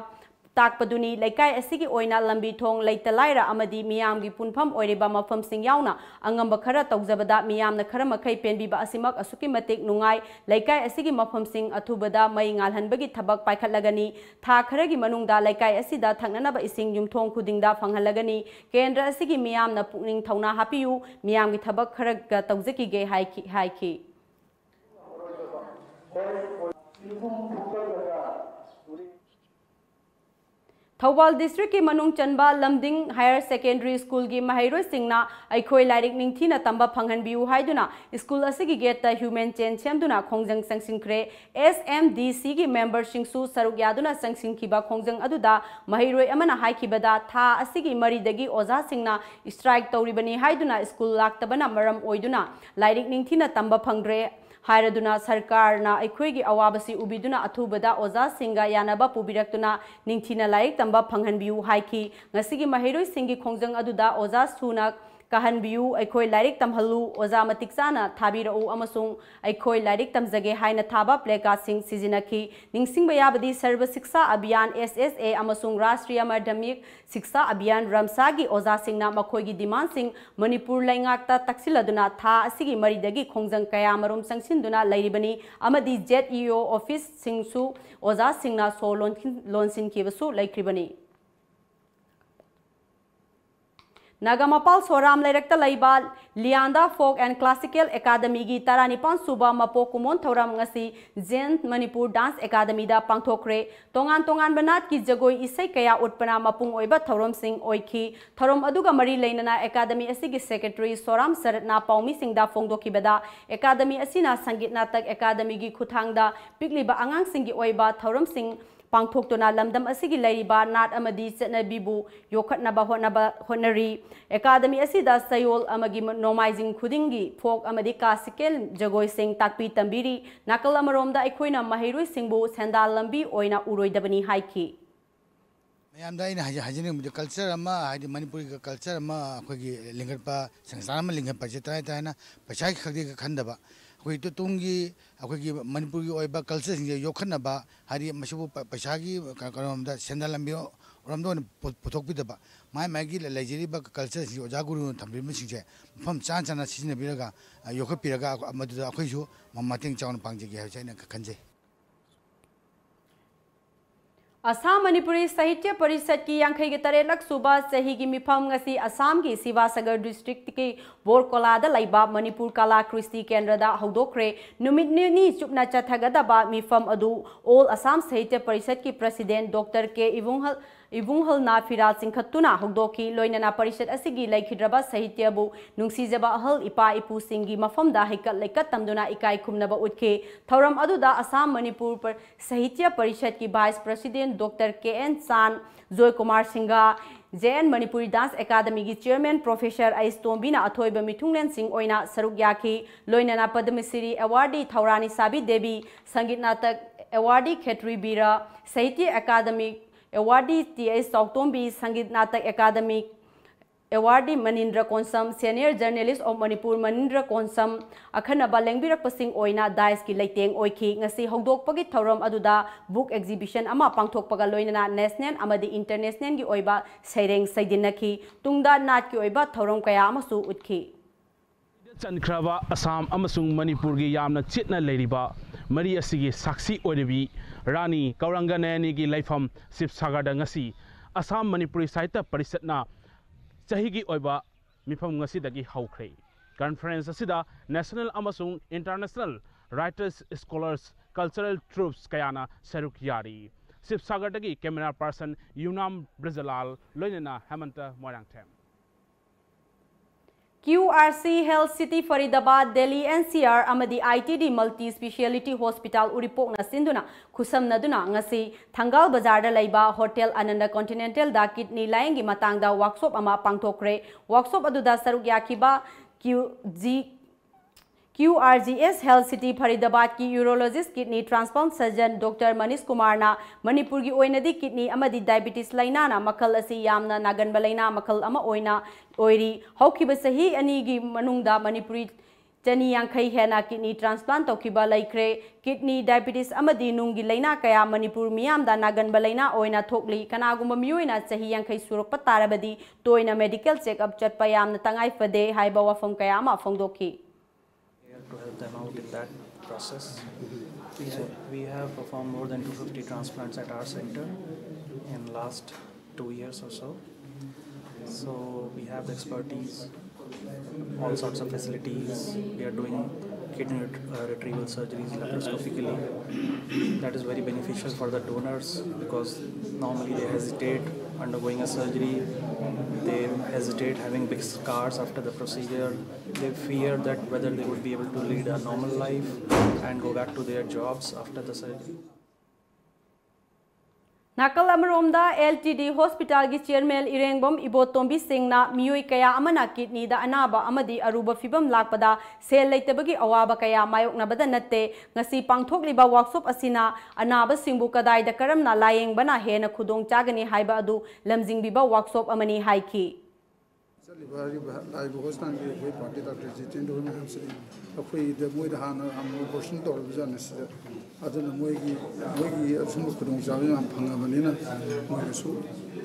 ताकपदुनी लैकाय असिगी ओइना लंबी थोंग लैतलाइरा अमदी मियामगी पुनफम ओइरिबा मफमसिंग याउना अंगंब खरा तौजबदा मियामना खरा मखै पेनबिबा असिमक असुकी मतेक नुंगाई लैकाय असिगी मफमसिंग अथुबदा मै ngalhanbagi thabak paikhatlagani tha kharagi manungda laikai asida thangnanaba ising yumthong khudingda fanghalagani kendra asigi miyamna pukning thauna hapiyu miyamgi thabak kharaga tawjaki ge haiki Thawal district ki manung chanba lamding higher secondary school gi mahairoi singna aikhoi lairik ningthina tamba phanghan biu haiduna school asigi gate ta human chain chemduna khongjang sangsinkhre SMDC gi member singsu saruk yaduna sangsinkhiba khongjang aduda mahairoi amana haikibada tha asigi mari dagi oza singna strike tawribani haiduna school laktabana maram oiduna lairik ningthina tamba phangre Hairaduna Sarkar na Equigi Awabasi Ubiduna Atubada Oza Singa Yanaba Pubiratuna Ningtina Laik Tamba Panghan Biu Haiki Nasigi Mahiro Singi Kongjang Aduda Oza Sunak Kahan Biu Aikoi Lairik Tamhalu Oza Matiksana Tabira U Amasung Aikoi Lairik Tamzage Haina Taba Pleka Sing Sizinaki Ningsing Bayabadi Serva Siksa Abhiyan SSA Amasung Rastriya Madhamik Siksa Abhiyan Ramsagi Oza Singna Makoigi Diman Sing Manipur Laingakta Taksiladuna Tha Asigi Maridagi Kongjang Kayamarum Sangsinduna Lairibani Amadi ZEO Office Singsu Oza Singna So Lonsin Kivasu Laikribani Nagamapal Soram Leirekta Laibal Lianda Folk and Classical Academy gi Taranipan Suba Mapokumon Thoram ngasi Zen Manipur Dance Academy da pangthokre tongan banat ki jagoi isai kaya utpana mapung oiba thorom sing oiki thorom aduga mari leinana academy asigi secretary Soram Saratna Paumi sing da fongdoki beda academy asina sangit natak academy gi khuthangda pikliba angang singi oiba thorom sing Pangthoktuna lamdam asigi lairiba nat amadi setnabibu yokhatnaba honari academy asida sayol amagi normalizing khudingi folk amadi classical jagoi sing takpi tambiri nakal amaromda aikoina mahiroi singbu sendal lambi oina uroidabani haiki mayamda ina hajini culture ama hadi manipuri ka culture ama akogi lingarpa sangsana ma lingarpa jetai taina pachai khagdi ka khandaba koi to tungi akogi manipuri oiba culture sing yokhanaba hari masubu pachagi karamda sendalambi oramdo puthokpidaba mai magi lejiri ba culture sing ojaguru thambi misingje pham chan chana sisine biraga yokhapiraga amadu akoisu mamating chawn pangjegi ha chaina khanje Assam Manipuri Sahitya Parishad ki Yankhai ki Tarelak Suba Sahi ki Mifam ngasi Assam ki Sivasagar district ki Borkola da Laiba Manipur Kala Kristi Kendra da Haudokre Numit ni chupna chathagada ba Mifam adu All Assam Sahitya Parishad ki President Dr. K. Ivunghal na Firal Singh Khatuna Hogdoki Loinana Parishad asigi Laikhidraba Sahitya bu Nungsijaba Ahal Ipa Ipu Singi Mafamda Hikat Laikat Tamduna Ikai Kumnaba Utke Thauram Aduda Assam Manipur par Sahitya Parishad ki Vice President Dr. K.N. San Joy Kumar Singha JN Manipuri Dance Academy ki Chairman Professor Ais Tombina Athoiba Mithunglen Singh Oina Saruk Yaki Loinana Padmasiri Awardee Thaurani Sabi Devi Sangit Natak Awardee Khetri Bira Sahitya Academy awardee T.S. Sauktombi Sangit Natak Academic awardee Manindra Konsam Senior Journalist of Manipur Manindra Konsam akhanaba lengbirak pasing oina dais ki leiteng oiki ngasi hogdok pagi thorom aduda book exhibition ama pangthok paga loinana national amadi international gi oiba saireng saidinaki tungda nat ki oiba thorom kaya amasu utki Chankrava Assam amasung Manipur gi yamna chitna leiriba mari asigi saksi oirebi Rani Kauranganani gi laifam Sibsagar ngasi Assam Manipuri Sahitya Parisatna Chahigi oiba mifam ngasi dagi haukhre conference asida national amasung international writers scholars cultural troops kayana saruk yari Sibsagar dagi camera person Yunam Brizalal loinana Hamanta Moirangthem QRC Health City Faridabad Delhi NCR amadi ITD Multi Speciality Hospital Uripok na sinduna khusam naduna ngasi Thangal Bazar da laiba Hotel Ananda Continental da kidney laing gi matangda workshop ama pangthokre workshop aduda saruk yakiba QRGS Health City Faridabad ki urologist kidney transplant surgeon Dr. Manish Kumar na Manipur gi oinadi kidney amadi diabetes laina na makal asi yamna naganba laina makal ama oina oiri haukiba sahi ani gi manungda Manipuri chani yankhai hena kidney transplant tokiba laikre kidney diabetes amadi nungi laina kaya Manipur miyam da naganba laina oina thokli kanagumba miyoina sahi yankhai surokpa tarabadi toina medical check up chatpa yamna tangai fade haiba wafam kaya ma phongdoki to help them out in that process. We have performed more than 250 transplants at our center in last 2 years or so. So we have the expertise, all sorts of facilities. We are doing kidney retrieval surgeries laparoscopically. That is very beneficial for the donors because normally they hesitate undergoing a surgery. They hesitate having big scars after the procedure. They fear that whether they would be able to lead a normal life and go back to their jobs after the surgery. Nakal Amaromda LTD Hospital gi chairman Irengbom Ibotombi Singna miyoi kaya amana kidney da anaba amadi aruba fibam lakpada sel leitabagi awaba kaya mayokna bada natte ngasi pangthokliba workshop asina anaba singbu kadai da karamna layeng bana hena khudong chagani haiba adu lamjingbiba workshop amani haiki aduna moigi asum kudung jawi am phangabanina moisu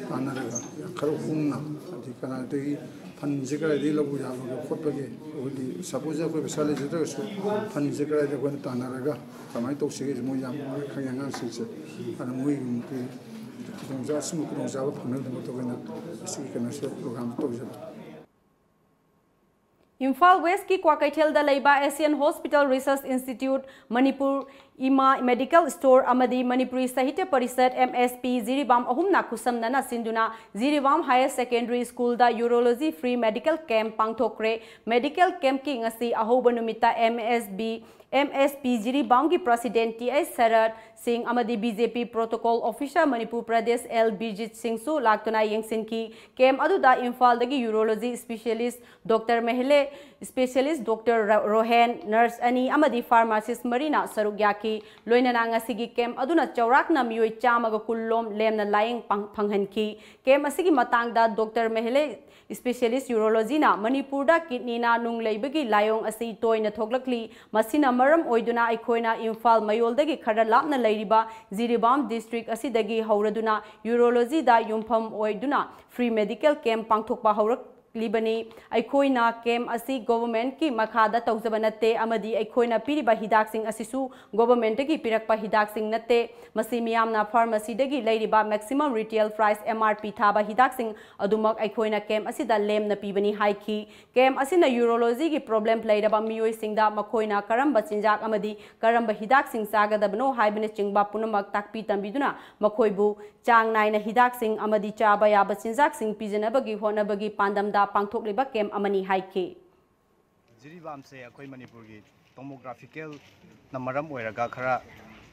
anaraga kharo umna adi kana de phan jikra de labu ya go khotpage odi suppose ko besale jeta su phan jikra de ko tanaraga kamai to sige mo yam khayanga sise ana moigi ki kudung jawi asum kudung jawi phangal de to gana si kana se program to jeta Imphal West ki Kwakaitel da Laiba Asian Hospital Research Institute Manipur Ima Medical Store amadi Manipuri Sahitya Parisat MSP Ziribam ahumna kusam nana sinduna Ziribam Higher Secondary School da Urology Free Medical Camp pangthokre medical camp ki ngasi ahoba numita MSP Ziribam ki President T.S. Sarat Singh amadi BJP Protocol Officer Manipur Pradesh L. Bijit Singh su laktuna yengsin ki camp aduda Imphal dagi Urology Specialist Dr. Mehle Specialist Dr. Rohan Nurse ani amadi Pharmacist Marina Sarugyaki loinana ngasigi camp aduna chaurakna miyoi chamaga kullom lemna layeng phanghanki camp asigi matangda Dr. Mehle Specialist Urology na Manipur da kidney na nung leibagi layong asi toina thoglakli masina maram oiduna aikoina Imphal mayoldagi khara lapna leiriba Ziribam district asidagi hauraduna urology da yumpham oiduna free medical camp pangthokpa haurak Libani, Aikoina came asi government ki Makada Tauzabanate Amadi Aikoina Piriba Hidaxing Asisu, government ki Pirakpa Hidaxing Nate, Masimiamna pharmacy degi Ladyba maximum retail price MRP Taba Hidaxing, Adumak Aikoina came asida lem na Pibani Haiki, came asina urology ki problem played about Mui Singda Makoina Karamba Chinjak Amadi, Karamba Hidaxing Saga the Bano Hibane Chingba Punamak Takpitan Biduna, Makoibu, Chang Nine Hidaxing Amadi Chabaya Bachinjak Sing Pijanabagi Honabagi Pandam pangthokliba kem amani haike Ziribam se akoi Manipur gi tomographical na maram oiraga khara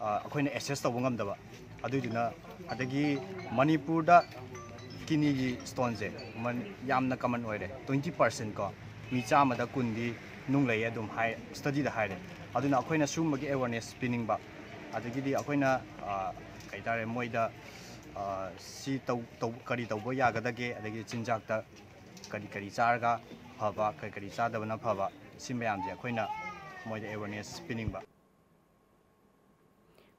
akoina assess tawbu ngamdaba adudina adagi Manipur da kidney gi stone je yamna common oire 20% ko mi chama da kundi nung lay adum hai study da haire aduna akoina sumagi awareness pinning ba adagi di akoina kaitare moida सी करी तब यागदगे अदगी चिंजाकता करी करी चारगा फबा करी चादबना फबा सी मयामजे अखोइना मोइदा awareness पिनिंगबा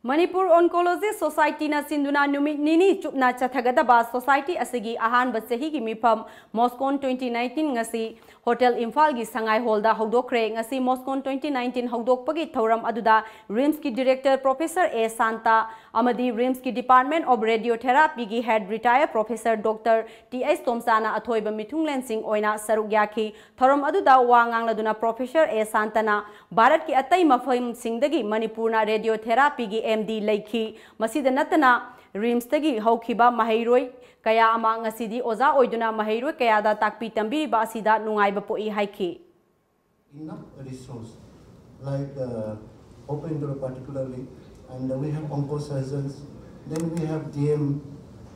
Manipur Oncology Society na sinduna numit nini chupna chathagadaba society asigi ahanba chahigi mifam Moscon 2019 ngasi Hotel Imphal gi Sangai Hall da hogdokre ngasi Moscon 2019 hogdokpagi thoram aduda RIMS ki director Professor A Santa amadi RIMS ki Department of Radiotherapy gi head retired Professor Dr. T.S. Tomsana athoiba mithunglen sing oina saruk yaki thoram aduda wa ngangladuna Professor A Santa na Bharat ki atai mafam singdagi Manipur na radiotherapy gi MD Laiki masida natana RIMS tagi hawkhiba mahairoi kaya ama ngasidi oza oiduna mahairoi kaya da takpi tambiri ba asida nungaiba poi haiki enough resource like open door particularly, and we have oncosurgeons, then we have DM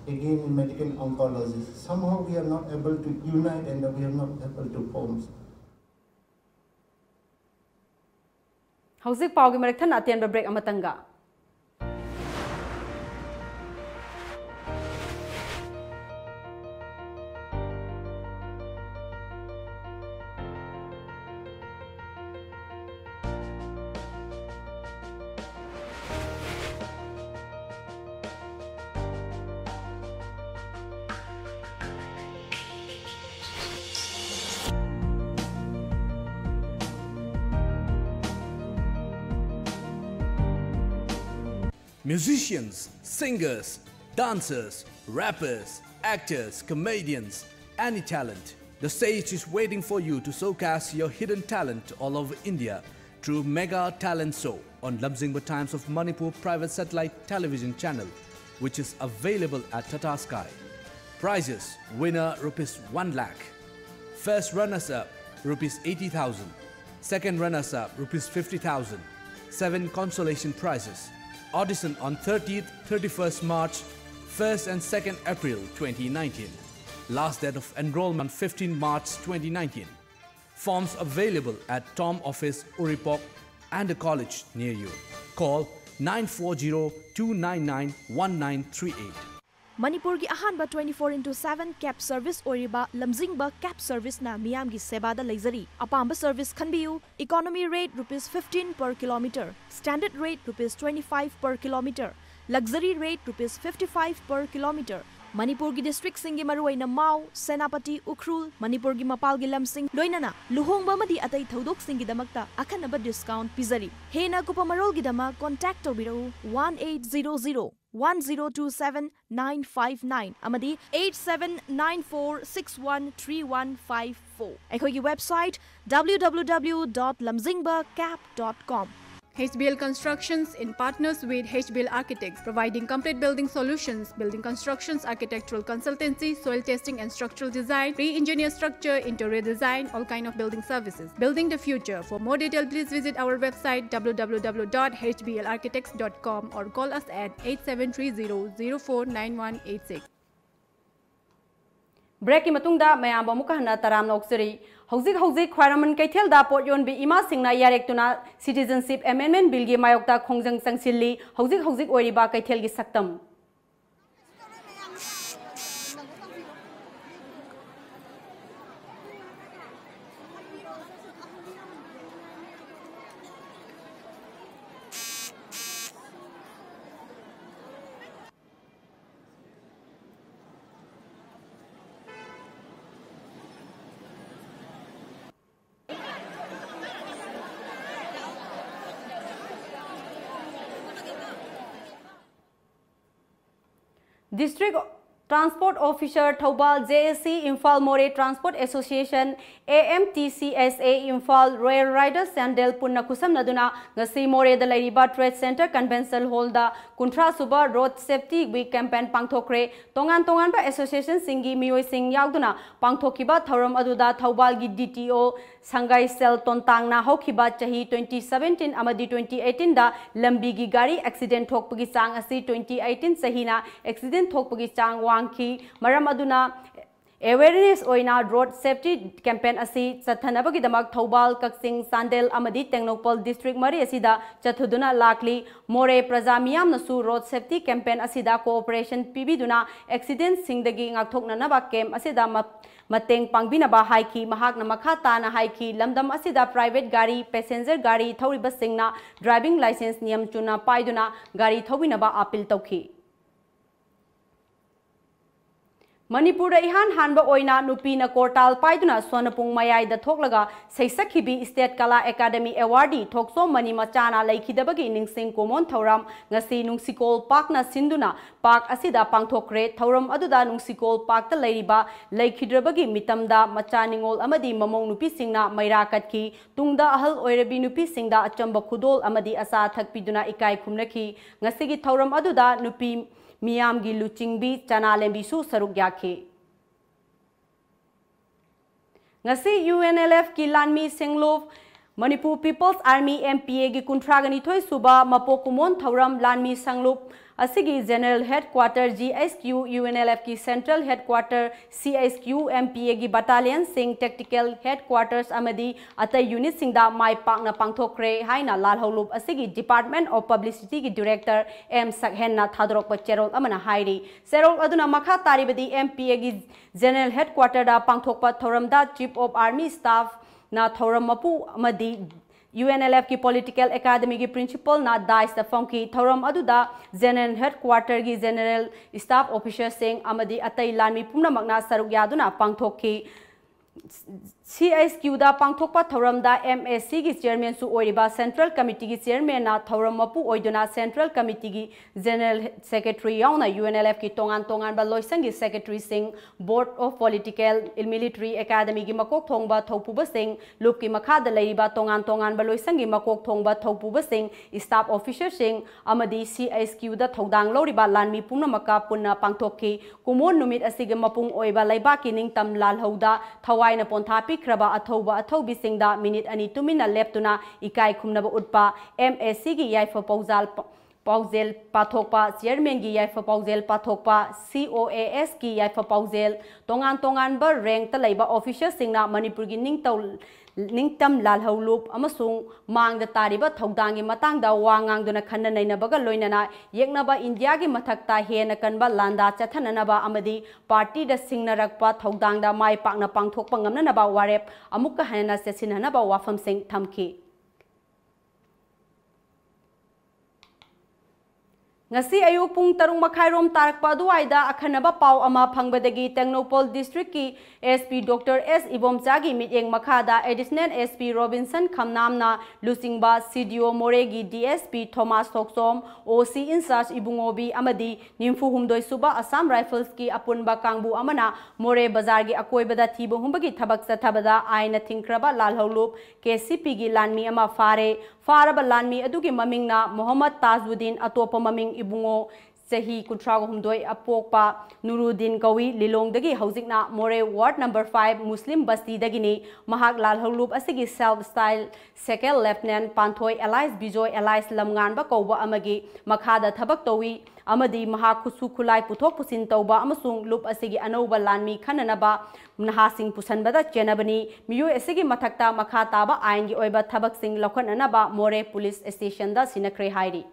again in medical oncology. Somehow we are not able to unite and we are not able to form. Hauzik paugi marak than atian ba break amatanga Musicians, singers, dancers, rappers, actors, comedians, any talent. The stage is waiting for you to showcase your hidden talent all over India through Mega Talent Show on Lamjingba Times of Manipur private satellite television channel, which is available at Tata Sky. Prizes: winner ₹1 lakh, first runners-up ₹80,000, second runners-up ₹50,000, 7 consolation prizes. Audition on 30th, 31st March, 1st and 2nd April 2019. Last date of enrollment 15 March 2019. Forms available at Tom Office, Uripok and a college near you. Call 940-299-1938. Manipur ki ahanba 24/7 cab service oriba lamjingba cab service na miyam gi seba da leizari apamba service khanbiu economy rate ₹15 per kilometer, standard rate ₹25 per kilometer, luxury rate ₹55 per kilometer. Manipur gi district singi maruaina Mau, Senapati, Ukhrul, Manipur gi mapal gi lamsing loinana luhongba madi atai thodok singi damakta akhanaba discount pizari. Hena kupamarol gi dama contact tobirau 1800-1027-959 amadi 8794613154. Ekhoi gi website www.lamjingbacap.com. HBL Constructions in partners with HBL Architects, providing complete building solutions, building constructions, architectural consultancy, soil testing and structural design, re-engineer structure, interior design, all kind of building services. Building the future. For more detail, please visit our website www.hblarchitects.com or call us at 8730-049186. Break ki matungda mayam ba mukahna taram noksari hauzik khwaraman kaithel da pot yon bi ima singna yarek tuna citizenship amendment bill gi mayokta khongjang sangsilli hauzik ori ba kaithel gi saktam District Transport Officer Thaubal JSC Imphal More Transport Association AMTCSA Imphal Royal Riders Sandel Punna Kusam Naduna ngasi More da Lairiba Trade Center Convention Hall da Kuntra Suba Road Safety Week campaign pangthokre tongan ba association singi mioi sing yauduna pangthokiba thoram aduda Thaubal gi DTO Sangai Sel Tontangna hokhiba chahi 2017 amadi 2018 da lambi gi gari accident thokpagi chang asi 2018 sahina accident thokpagi chang wangki maram aduna Awareness oina road safety campaign asi chathanabagi Thobal Kaksing Sandel amadi Tengnopal district mari asida chathuduna lakli more praja miyam nasu road safety campaign asida cooperation pibiduna accident singdagi ngakthoknanaba kem asida mateng pangbinaba haiki mahakna makha tana haiki lamdam asida private gari passenger gari thoriba singna driving license niyam chuna paiduna gari thobinaba appeal tawki Manipur ihan hanba oina nupina kortal paiduna sonapung mayai da thoklaga seisakhibi state kala academy awardee thokso mani machana laikhidabagi ningsing komon thoram ngasi nungsikol parkna sinduna park asida pangthokre thoram aduda nungsikol park ta leiriba laikhidrabagi mitamda machaningol amadi mamong nupi singna maira katki tungda ahal oirabi nupi singda achamba khudol amadi asa thakpiduna ikai khumnaki ngasigi thoram aduda nupi Miyam gi luchingbi chana lembi su saruk yakhe. Ngasi UNLF ki lanmi singlov Manipur People's Army MPA gi kuntragani thoi suba mapokumon thauram lanmi sanglov asigi General Headquarter GSQ UNLF ki Central Headquarter CSQ MPA gi Battalion Sing Tactical Headquarters amadi atai unit singda mai pakna pangthokre haina lalholub asigi Department of Publicity gi Director M Sakhenna thadrok pa cherol amana hairi serol aduna makha taribadi MPA gi General Headquarter da pangthokpa thoramda Chief of Army Staff na thoram mapu amadi UNLF ki Political Academy ki Principal na Dice the Funky Thoram aduda General Headquarter ki General Staff Officer Singh amadi atai lanmi pumna magna saruk yaduna pangthokki CSQ da pangthokpa thoram da MSC ki Chairman su oiriba Central Committee ki Chairman na thoram mapu oiduna Central Committee ki General Secretary yauna UNLF ki tongan ba loisang ki Secretary Singh Board of Political Military Academy ki makok thongba thopuba Singh lup ki makha da leiriba tongan ba loisang ki makok thongba thopuba Singh Staff Officer Singh amadi CSQ da thodang loriba lanmi pumna maka punna pangthokki kumon numit asige mapung oiba leiba ki ningtam lalhoda thawaina ponthapi kraba athobi singda minute ani tumina leptuna ikai khumnaba utpa MSC gi yaifa Pauzel Pathokpa Chairman gi yaifa Pauzel Pathokpa COAS ki yaifa Pauzel tongan ba rank ta leiba official singna Manipur gi ningtam lalholup amasung mangda tariba thogdangi matangda wangangduna khanna nainabaga loinana yeknaba India gi mathakta hena kanba landa chathananaba amadi party da singnarakpa thogdangda mai pakna pangthokpa ngamnanaba warep amukka hanana sesinhanaba wafam sing thamki Ngasi ayuk pung tarung makhairom tarakpa duaida akhanaba pau ama phangbadagi Tengnopal district ki SP Dr. S Ibomchagi miteng makhada additional SP Robinson Khamnamna Lusingba CDO Moregi DSP Thomas Thoksom OC Incharge Ibungobi amadi Nimfu Humdoi Suba Assam Rifles ki apunba kangbu amana More Bazar gi akoibada thibu humbagi thabak sathabada aina thinkraba lalholup KCP gi lanmi ama faraba lanmi adugi mamingna Muhammad Tajuddin atopa maming ibungo Sahi Kutrago Humdoi Apokpa Nuruddin Kawi Lilongdagi Hauzikna More Ward number 5 Muslim Basti Dagini Mahak Lalholub Asigi Self Style Second Lieutenant Panthoi Elias Bijoy Elias Lamnganba Kauba Amagi Makhada Thabak Towi Amadi Mahak Kusu Kulai Puthok Pusin Tauba Amasung Lup Asigi Anoba Lanmi Khananaba Nahasing Pusanbada Chenabani Miyu Asigi Mathakta Makhataba Aingi Oiba Thabak Sing Lokhananaba More Police Station da Sinakre Hairi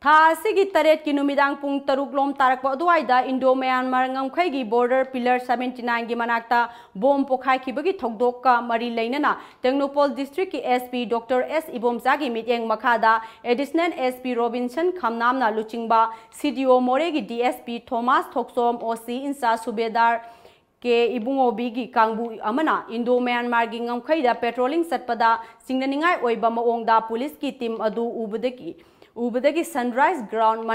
Tha sigi taret ki numidang pung taruk lom tarakpa duaida Indo Myanmar ngamkhai gi border pillar 79 gi manakta bom pokhai khibagi thokdok ka mari leinana Tengnopal district ki SP Dr. S Ibomchagi miteng makhada additional SP Robinson Khamnamna luchingba CDO More gi DSP Thomas Thoksom OC Insa Subedar ke ibungobi gi kangbu amana Indo Myanmar gi ngamkhai da patrolling satpada singnaningai oiba maongda police ki team adu ubadagi Sunrise Ground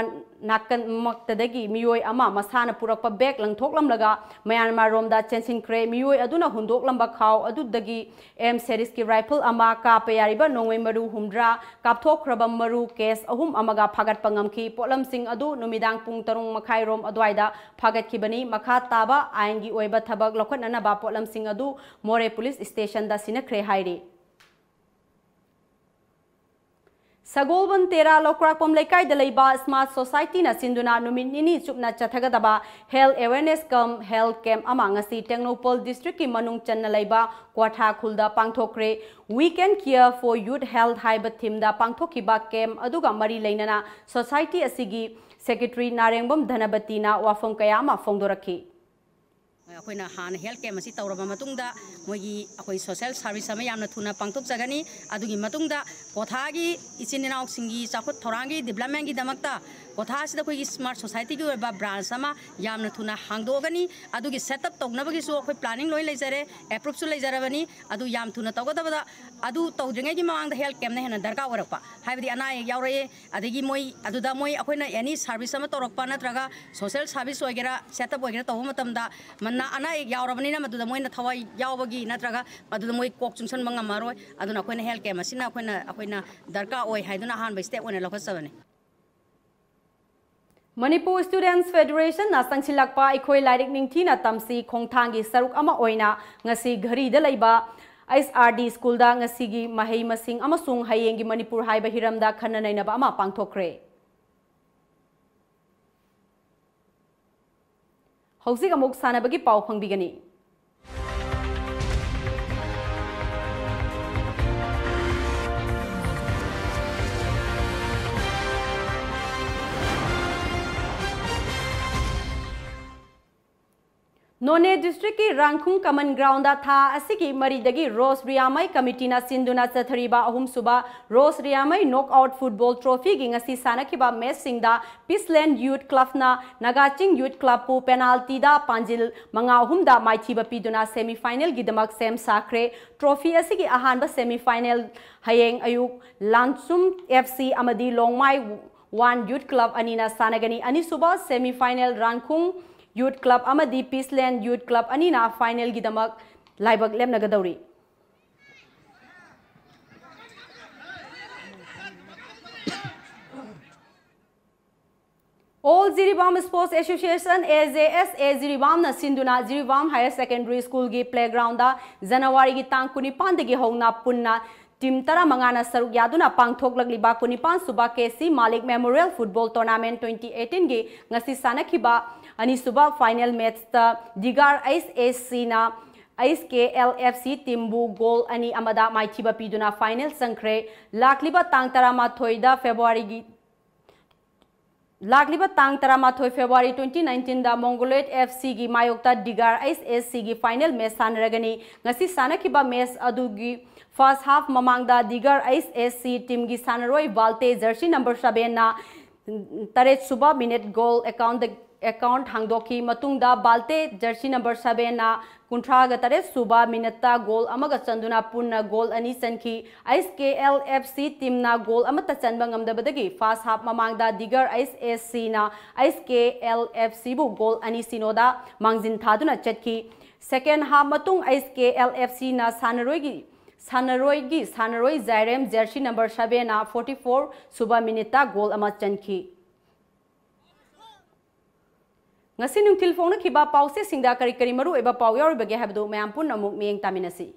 nakan maktadagi miyoi ama masana purakpa bag langthoklamlaga Myanmar romda chensinkre miyoi aduna hundoklamba khaw adudagi M series ki rifle ama ka payariba nongwe maru humdra kapthokraba maru case ahum amaga phagat pangamki potlam sing adu numidang pung tarung makhai rom adwaida phagat khibani makha taba aingi oiba thabak lokhanana ba potlam sing adu More police station da sinakre hairi Sagolban Tera Lokrakpom Lekai de Leba Smart Society na Sinduna Numinini Chupna Chathagadaba Health Awareness Camp Health Camp Amangasi Technopol District ki Manung Channa Leba Kwatha Khulda Pangthokre Weekend Care for Youth Health Haiba Thimda Pangthokiba Camp Aduga Mari Lainana Society Asigi Secretary Narengbom Dhanabatina Wafam Kayama Fongdoraki अखोइना हान health camp असी तौरबा मतुंगदा मोगी अखोइ social service अमा यामना थुना पांगथोक जगनी अदुगी मतुंगदा कोथागी इचिन इनाउ सिंगी चाखुत थोरांगी development की दमकता कोथासिदा कोई smart society की ओबा branch अमा यामना थुना हांगदोगनी अदुगी सेटअप तौगनबगी सो अखोइ प्लानिंग लोइ लेजरे अप्रूव सु लेजरबनी अदु याम थुना तौगदबदा अदु तौद्रिङै की मांगदा हेल्थ कैम्प ने हेना दरका ओरकपा हाइबदी अनाय यावरए अदगी मोइ अदुदा मोइ अखोइना एनी सर्विस अमा तौरकपा नत्रगा सोशल सर्विस ओगेरा सेटअप ओगेरा तौब मतमदा मन अना यावरबनी ना मदुदा मोइना थवाई यावबगी नत्रगा मदुदा मोइ कोक चुंसन मंगा मारोय अदुना अखोइना हेल्थ कैम्प असिना अखोइना दरका ओय हाइदुना हानबा स्टेप ओने लखसबने Manipur Students Federation na sangsilakpa ikhoi lairik ningthina tamsi khongthangi saruk ama oina ngasi ghari da leiba SRD school da ngasi gi mahei masing amasung hayengi Manipur haiba hiramda khanna nainaba ama pangthokre Hauzik amuk sanabagi pau phangbigani None district ki Rangkhung common ground da tha asiki maridagi Rose Riamai committee na sinduna chathariba ahum suba Rose Riamai knockout football trophy gi ngasi sanakiba match singda Peaceland Youth Club na Nagaching Youth Club pu penalty da panjil manga ahum da maithiba piduna semi final gi damak sem sakre trophy asiki ahanba semi final hayeng ayuk Lansum FC amadi Longmai 1 Youth Club anina sanagani ani suba semi final Rangkhung Youth Club amadi Peaceland Youth Club anina final gidamak laibak lemnagadawri All Jiribam Sports Association AJS Jiribam na sinduna Jiribam Higher Secondary School gi playground da January gi tang 19 dagi hongna punna Team Tara Mangana Saruk Yaduna Pangthok Lagliba Kunipan Suba KC Malik Memorial Football Tournament 2018 gi ngasi sanakiba ani suba final match ta Digar SSC na SKLFC Timbu goal ani amada maithiba piduna final sangkhre lakliba tang tara mathoida February 2019 da Mongoloid FC gi mayokta Digar SSC gi final match sanragani ngasi sanakiba match adugi first half mamangda Digar SSC team gi sanaroi Valte jersey number 7 na taret suba minute goal account hangdoki matungda Balte jersey number 7 na kuntraga taret suba minute goal amaga chanduna punna goal ani sanki SKLFC team na goal amata chanba ngamdabadagi first half mamangda Digar SSC na SKLFC bu goal ani sinoda mangjin thaduna chetki second half matung SKLFC na Sanaroi Zairem jersey number 7 na 44 suba minute goal ama chanki ngasi nungtil phone khiba pause singda kari kari maru eba paw yaw bage habdu mayam pun amuk mieng taminasi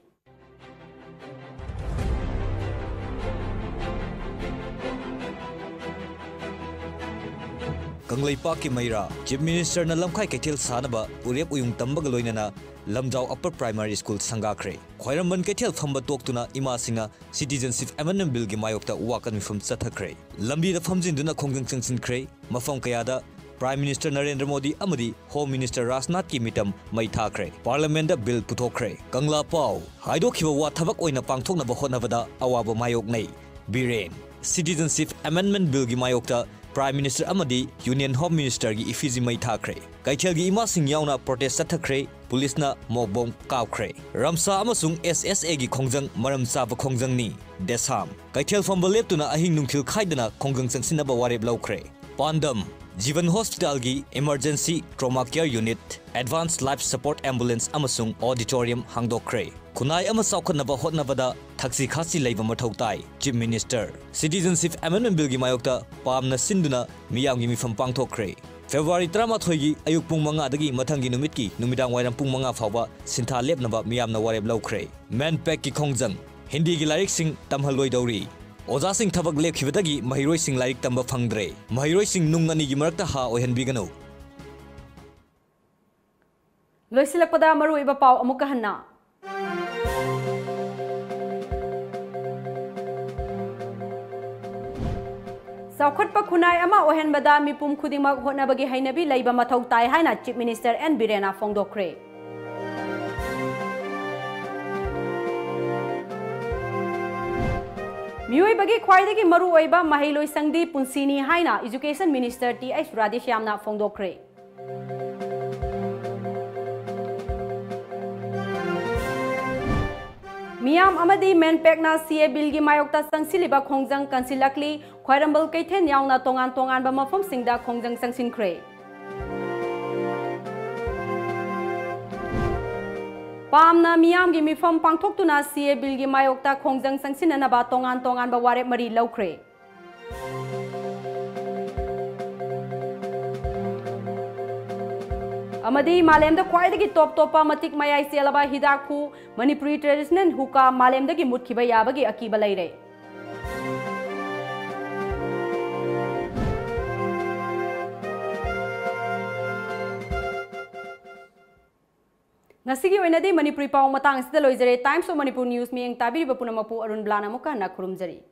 Kanglaipa ki Maira Chief Minister na lamkhai ketil sanaba urep uyung tambaga loinana Lamjau Upper Primary School Sangakre Khairamban ketil phamba toktuna ima singa Citizenship Amendment Bill gi mayokta wakan mifam chathakre lambi da famjinduna khongjang changsin kre mafam kayada Prime Minister Narendra Modi amadi Home Minister Rajnath ki mitam mai thakre Parliament da bill puthokre Kangla Pau haidokhiba wa thabak oina pangthokna ba honabada awaba mayok nei Biren Citizenship Amendment Bill gi mayokta Prime Minister amadi Union Home Minister gi ifiji mai thakre Kaithel gi ima sing yauna protest sathakre police na mobom kaukre Ramsa amasung SSA gi khongjang maram chaba khongjang ni Desam Kaithel fambalep tuna ahing nungthil khaidana khongjang changsinaba warep laukre Pandam Jivan Hospital gi Emergency Trauma Care Unit Advanced Life Support Ambulance amasung Auditorium hangdokre Kunai ama saukhanaba hotnabada thaksi khasi leiba mathau tai Chief Minister Citizenship Amendment Bill gi mayokta pamna sinduna miyam gi mifam pangthokre February 13 gi ayuk pung 5 dagi mathangi numit ki numidang wairam pung 5 fawba sintha lepnaba miyamna wareb laukre Man Pack ki khongjang Hindi gi lyric sing tamhaloi dauri ओजासिंग थबक लेखिबदगी महिरोइसिंग लाइक तंबा फंगद्रे महिरोइसिंग नुंग अनिगी मरक्ता हा ओहनबिगनो लोइसिलकपदा मरुइबा पाव अमुक हन्ना चौखटपा खुनाय अमा ओहनबदा मिपुम खुदिमक होटनबगी हैनबी लैबा मथौ ताय हाइना चीफ मिनिस्टर एन बिरेना फोंदोखरे मियोइबगी ख्वाइदगी मरु ओइबा महिलोइ संगदी पुंसिनी हाइना एजुकेशन मिनिस्टर टी एस राधेश्यामना फोंदोखरे मियाम अमदी मेनपेकना सीए बिल की मायोक्ता संगसिलिबा खोंजंग कंसिलकली ख्वाइरंबल कैथेन यावना तोंगान तोंगान मफम सिंगदा खोंजंग संगसिनख्रे पामना मियाम की मिफम पांगथोक्तुना सीए बिल की मायोक्ता खोंजंग संगसिननबा तोंगान तोंगान वारेप मरी लौख्रे अमदी मालेमदा ख्वाइदगी टॉप टॉपा मतिक मयाई सेलबा हिदाकु मणिपुरी ट्रेडिशनल हुका मालेमदगी मुटखिबा याबगी अकीबा लैरे ngasi oinadi manipuri paw matang sida loijare Times of Manipur News miyeng tabiriba punamapu ARUNBALA muka na khurumjari